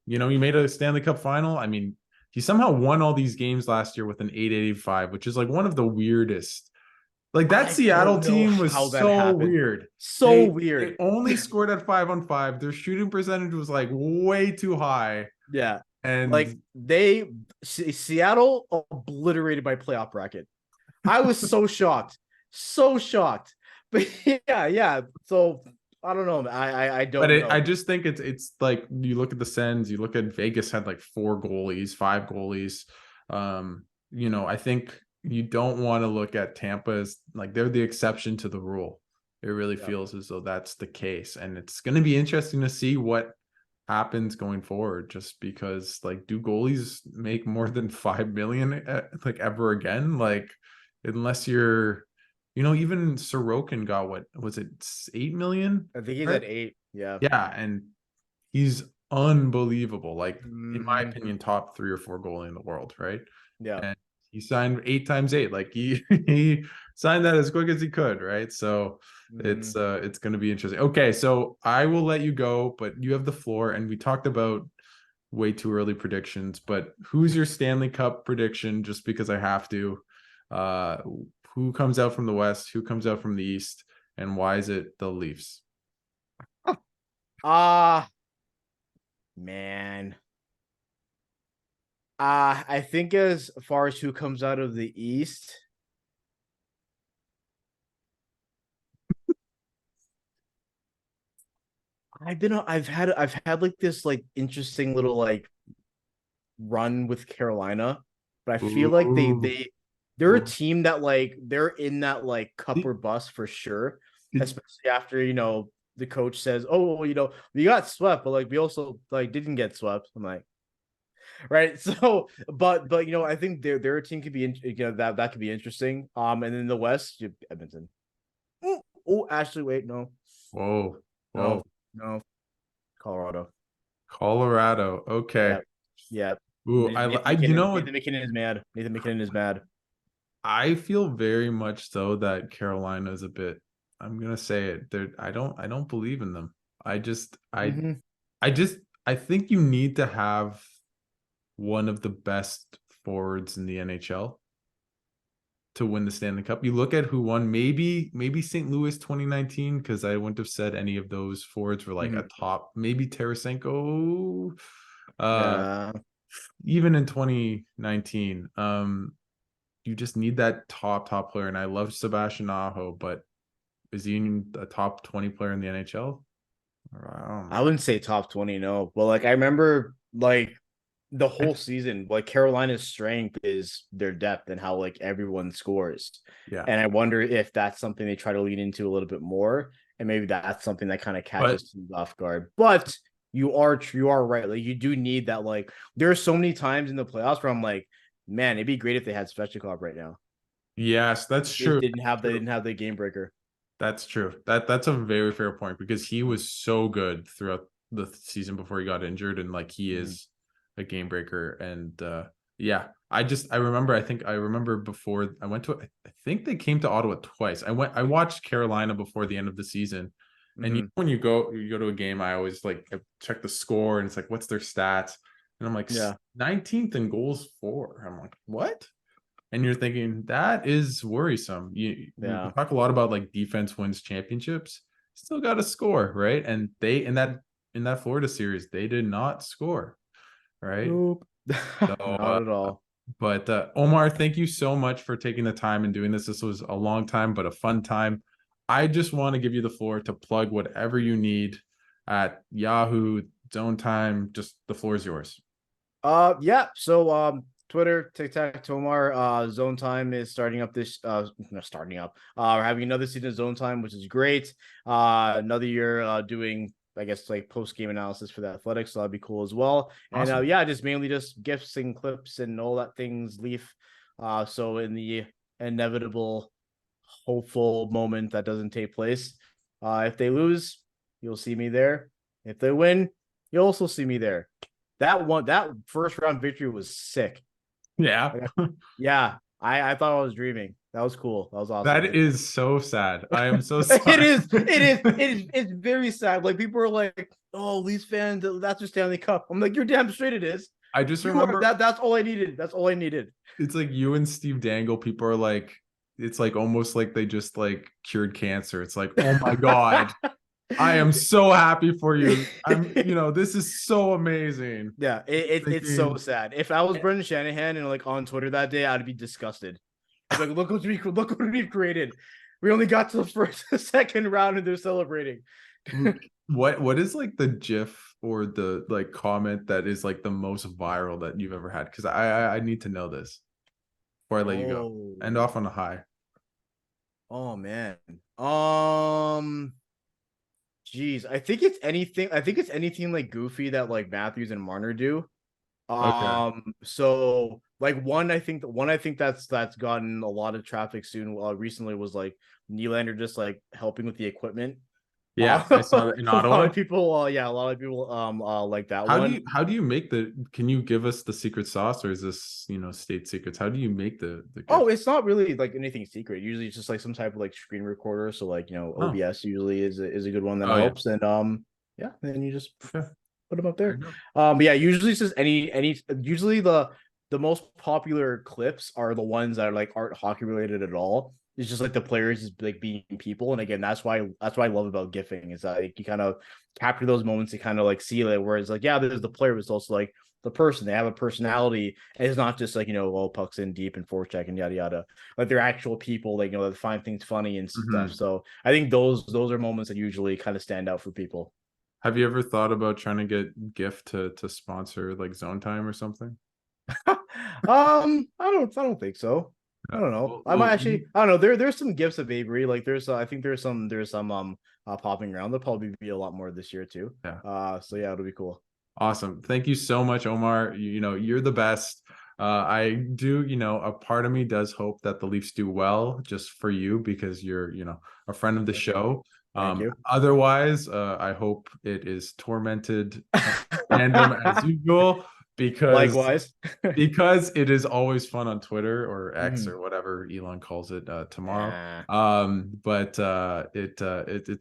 Speaker 1: You know, he made a Stanley Cup final. I mean, he somehow won all these games last year with an 885, which is like one of the weirdest. Like that
Speaker 2: I
Speaker 1: Seattle
Speaker 2: don't know
Speaker 1: team
Speaker 2: how
Speaker 1: was
Speaker 2: that
Speaker 1: so
Speaker 2: happened.
Speaker 1: weird.
Speaker 2: So
Speaker 1: They
Speaker 2: weird.
Speaker 1: only scored at 5-on-5. Their shooting percentage was like way too high.
Speaker 2: Yeah.
Speaker 1: And
Speaker 2: Like Seattle obliterated my playoff bracket. I was so shocked. So shocked. But yeah. So I don't know. I
Speaker 1: but
Speaker 2: don't
Speaker 1: I
Speaker 2: know.
Speaker 1: just think it's like you look at the Sens, you look at Vegas had like 4 goalies, 5 goalies. You know, I think you don't want to look at Tampa as like they're the exception to the rule. It really
Speaker 2: Yeah.
Speaker 1: feels as though that's the case. And it's gonna be interesting to see what happens going forward, just because like do goalies make more than 5 million like ever again? Like unless you're even Sorokin got what was it 8 million,
Speaker 2: I think he's
Speaker 1: right?
Speaker 2: at 8. Yeah.
Speaker 1: Yeah, and he's unbelievable. Like in my
Speaker 2: Mm-hmm.
Speaker 1: opinion, top 3 or 4 goalie in the world, right?
Speaker 2: Yeah.
Speaker 1: And he signed 8 times 8. Like he he signed that as quick as he could, right? So
Speaker 2: Mm-hmm.
Speaker 1: it's going to be interesting. Okay, so I will let you go, but you have the floor. And we talked about way too early predictions, but who's your Stanley Cup prediction? Just because I have to. Uh, who comes out from the West? Who comes out from the East? And why is it the Leafs?
Speaker 2: Ah, man. I think as far as who comes out of the East, I've had like this like interesting little like run with Carolina, but I feel like
Speaker 1: Ooh.
Speaker 2: they're a
Speaker 1: Ooh.
Speaker 2: team that like they're in that like cup
Speaker 1: Did,
Speaker 2: or bust for sure,
Speaker 1: did,
Speaker 2: especially after the coach says, "Oh, we got swept, but like we also like didn't get swept." I'm like, right. So, but I think their team could be that could be interesting. And in the West, Edmonton. Oh, actually, wait, no,
Speaker 1: whoa.
Speaker 2: no,
Speaker 1: Whoa.
Speaker 2: no, Colorado.
Speaker 1: Colorado. Okay.
Speaker 2: Yeah, yeah.
Speaker 1: Ooh,
Speaker 2: Nathan McKinnon. Nathan McKinnon is mad. Nathan McKinnon is mad.
Speaker 1: I feel very much so that Carolina is a bit, I'm gonna say it. I don't believe in them. I just
Speaker 2: Mm-hmm.
Speaker 1: I just I think you need to have one of the best forwards in the NHL to win the Stanley Cup. You look at who won, maybe St. Louis 2019, because I wouldn't have said any of those forwards were like a
Speaker 2: Mm-hmm.
Speaker 1: top, maybe Tarasenko. Uh
Speaker 2: Yeah.
Speaker 1: Even in 2019. You just need that top player. And I love Sebastian Aho, but is he even a top 20 player in the NHL? I don't
Speaker 2: I
Speaker 1: know.
Speaker 2: wouldn't say top 20, no. But like I remember like the whole season, like Carolina's strength is their depth and how like everyone scores.
Speaker 1: Yeah.
Speaker 2: And I wonder if that's something they try to lean into a little bit more. And maybe that's something that kind of
Speaker 1: But
Speaker 2: catches teams off guard. But you are right. Like you do need that. Like there are so many times in the playoffs where I'm like, man, it'd be great if they had Svechnikov right now.
Speaker 1: yes, that's
Speaker 2: They
Speaker 1: true.
Speaker 2: didn't have
Speaker 1: That's
Speaker 2: they
Speaker 1: true.
Speaker 2: didn't have the game breaker.
Speaker 1: That's true. That's a very fair point because he was so good throughout the season before he got injured, and like he
Speaker 2: Mhm.
Speaker 1: is a game breaker. And Yeah. I remember before I went to, I think they came to Ottawa twice. I watched Carolina before the end of the season. And
Speaker 2: Hmm.
Speaker 1: when you go to a game, I always like check the score and it's like, what's their stats? And I'm like,
Speaker 2: Yeah.
Speaker 1: 19th in goals for. I'm like, what? And you're thinking that is worrisome. We
Speaker 2: Yeah.
Speaker 1: talk a lot about like defense wins championships. Still got to score, right? And they in that Florida series, they did not score, right?
Speaker 2: Nope.
Speaker 1: So,
Speaker 2: Not at all.
Speaker 1: but Omar, thank you so much for taking the time and doing this. This was a long time, but a fun time. I just want to give you the floor to plug whatever you need at Yahoo, Zone Time. Just the floor is yours.
Speaker 2: Yeah. So Twitter, Tic Tac TOmar, Zone Time is starting up this no, starting up. We're having another season of Zone Time, which is great. Another year doing, I guess, like post-game analysis for the Athletics, so that'd be cool as well. And
Speaker 1: Awesome.
Speaker 2: yeah, just mainly just gifs and clips and all that things Leaf. So in the inevitable hopeful moment that doesn't take place, if they lose, you'll see me there. If they win, you'll also see me there. That first round victory was sick.
Speaker 1: Yeah.
Speaker 2: Like, yeah, I thought I was dreaming. That was cool. That was awesome.
Speaker 1: That is so sad. I am so
Speaker 2: It
Speaker 1: sorry.
Speaker 2: is. It is. It is. It's very sad. Like people are like, "Oh, Leafs fans, that's your Stanley Cup." I'm like, "You're damn straight it is.
Speaker 1: I just
Speaker 2: You are
Speaker 1: remember
Speaker 2: that. That's all I needed. That's all I needed."
Speaker 1: it's like you and Steve Dangle. People are like, it's like almost like they just like cured cancer. It's like, oh my God, I am so happy for you. This is so amazing.
Speaker 2: Yeah, it's so
Speaker 1: Thinking,
Speaker 2: sad. If I was Brendan Shanahan and like on Twitter that day, I'd be disgusted. I'd be like, look what we've created. We only got to the second round and they're celebrating.
Speaker 1: what is like the GIF or the like comment that is like the most viral that you've ever had? Because I need to know this before I let you go. End off on a high.
Speaker 2: Oh man. Geez, I think it's anything like goofy that like Matthews and Marner do.
Speaker 1: Okay.
Speaker 2: So like one I think that's gotten a lot of traffic soon recently was like Nylander just like helping with the equipment.
Speaker 1: Yeah, I saw that in
Speaker 2: A lot
Speaker 1: Ottawa.
Speaker 2: of people yeah, a lot of people like that
Speaker 1: How do
Speaker 2: one.
Speaker 1: you how do you make the? Can you give us the secret sauce, or is this state secrets? How do you make the
Speaker 2: Oh,
Speaker 1: gift?
Speaker 2: it's not really like anything secret. Usually it's just like some type of like screen recorder. So like,
Speaker 1: Oh,
Speaker 2: OBS usually is a good one that
Speaker 1: oh yeah.
Speaker 2: helps. And yeah, then you just
Speaker 1: Okay,
Speaker 2: put them up
Speaker 1: there
Speaker 2: there.
Speaker 1: you go.
Speaker 2: But yeah, usually it's just any usually the most popular clips are the ones that are like aren't hockey related at all. It's just like the players just like being people. And again, that's what I love about gifting is that like, you kind of capture those moments to kind of like see it. Whereas like, yeah, there's the player, but it's also like the person. They have a personality. And it's not just like, well, pucks in deep and forecheck and yada yada. Like they're actual people, like that find things funny and stuff.
Speaker 1: Mhm.
Speaker 2: So I think those are moments that usually kind of stand out for people.
Speaker 1: Have you ever thought about trying to get Gift to sponsor like Zone Time or something?
Speaker 2: I don't think so. I
Speaker 1: Yeah.
Speaker 2: don't know.
Speaker 1: Well,
Speaker 2: I might
Speaker 1: well,
Speaker 2: actually. I don't know. There's some gifts of Avery. Like there's I think there's some popping around. There'll probably be a lot more this year too.
Speaker 1: yeah.
Speaker 2: So yeah, it'll be cool.
Speaker 1: Awesome. Thank you so much, Omar. You're the best. I do, a part of me does hope that the Leafs do well just for you because you're, a friend of the show.
Speaker 2: Thank you.
Speaker 1: Otherwise, I hope it is tormented fandom as usual because
Speaker 2: Likewise.
Speaker 1: because it is always fun on Twitter or X
Speaker 2: Mhm.
Speaker 1: or whatever Elon calls it tomorrow.
Speaker 2: Yeah.
Speaker 1: But it's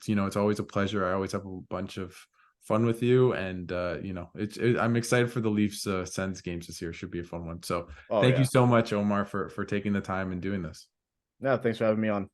Speaker 1: it's always a pleasure. I always have a bunch of fun with you, and I'm excited for the Leafs Sens games this year. Should be a fun one. So
Speaker 2: Oh
Speaker 1: thank you
Speaker 2: yeah.
Speaker 1: so much, Omar, for taking the time and doing this.
Speaker 2: No, thanks for having me on.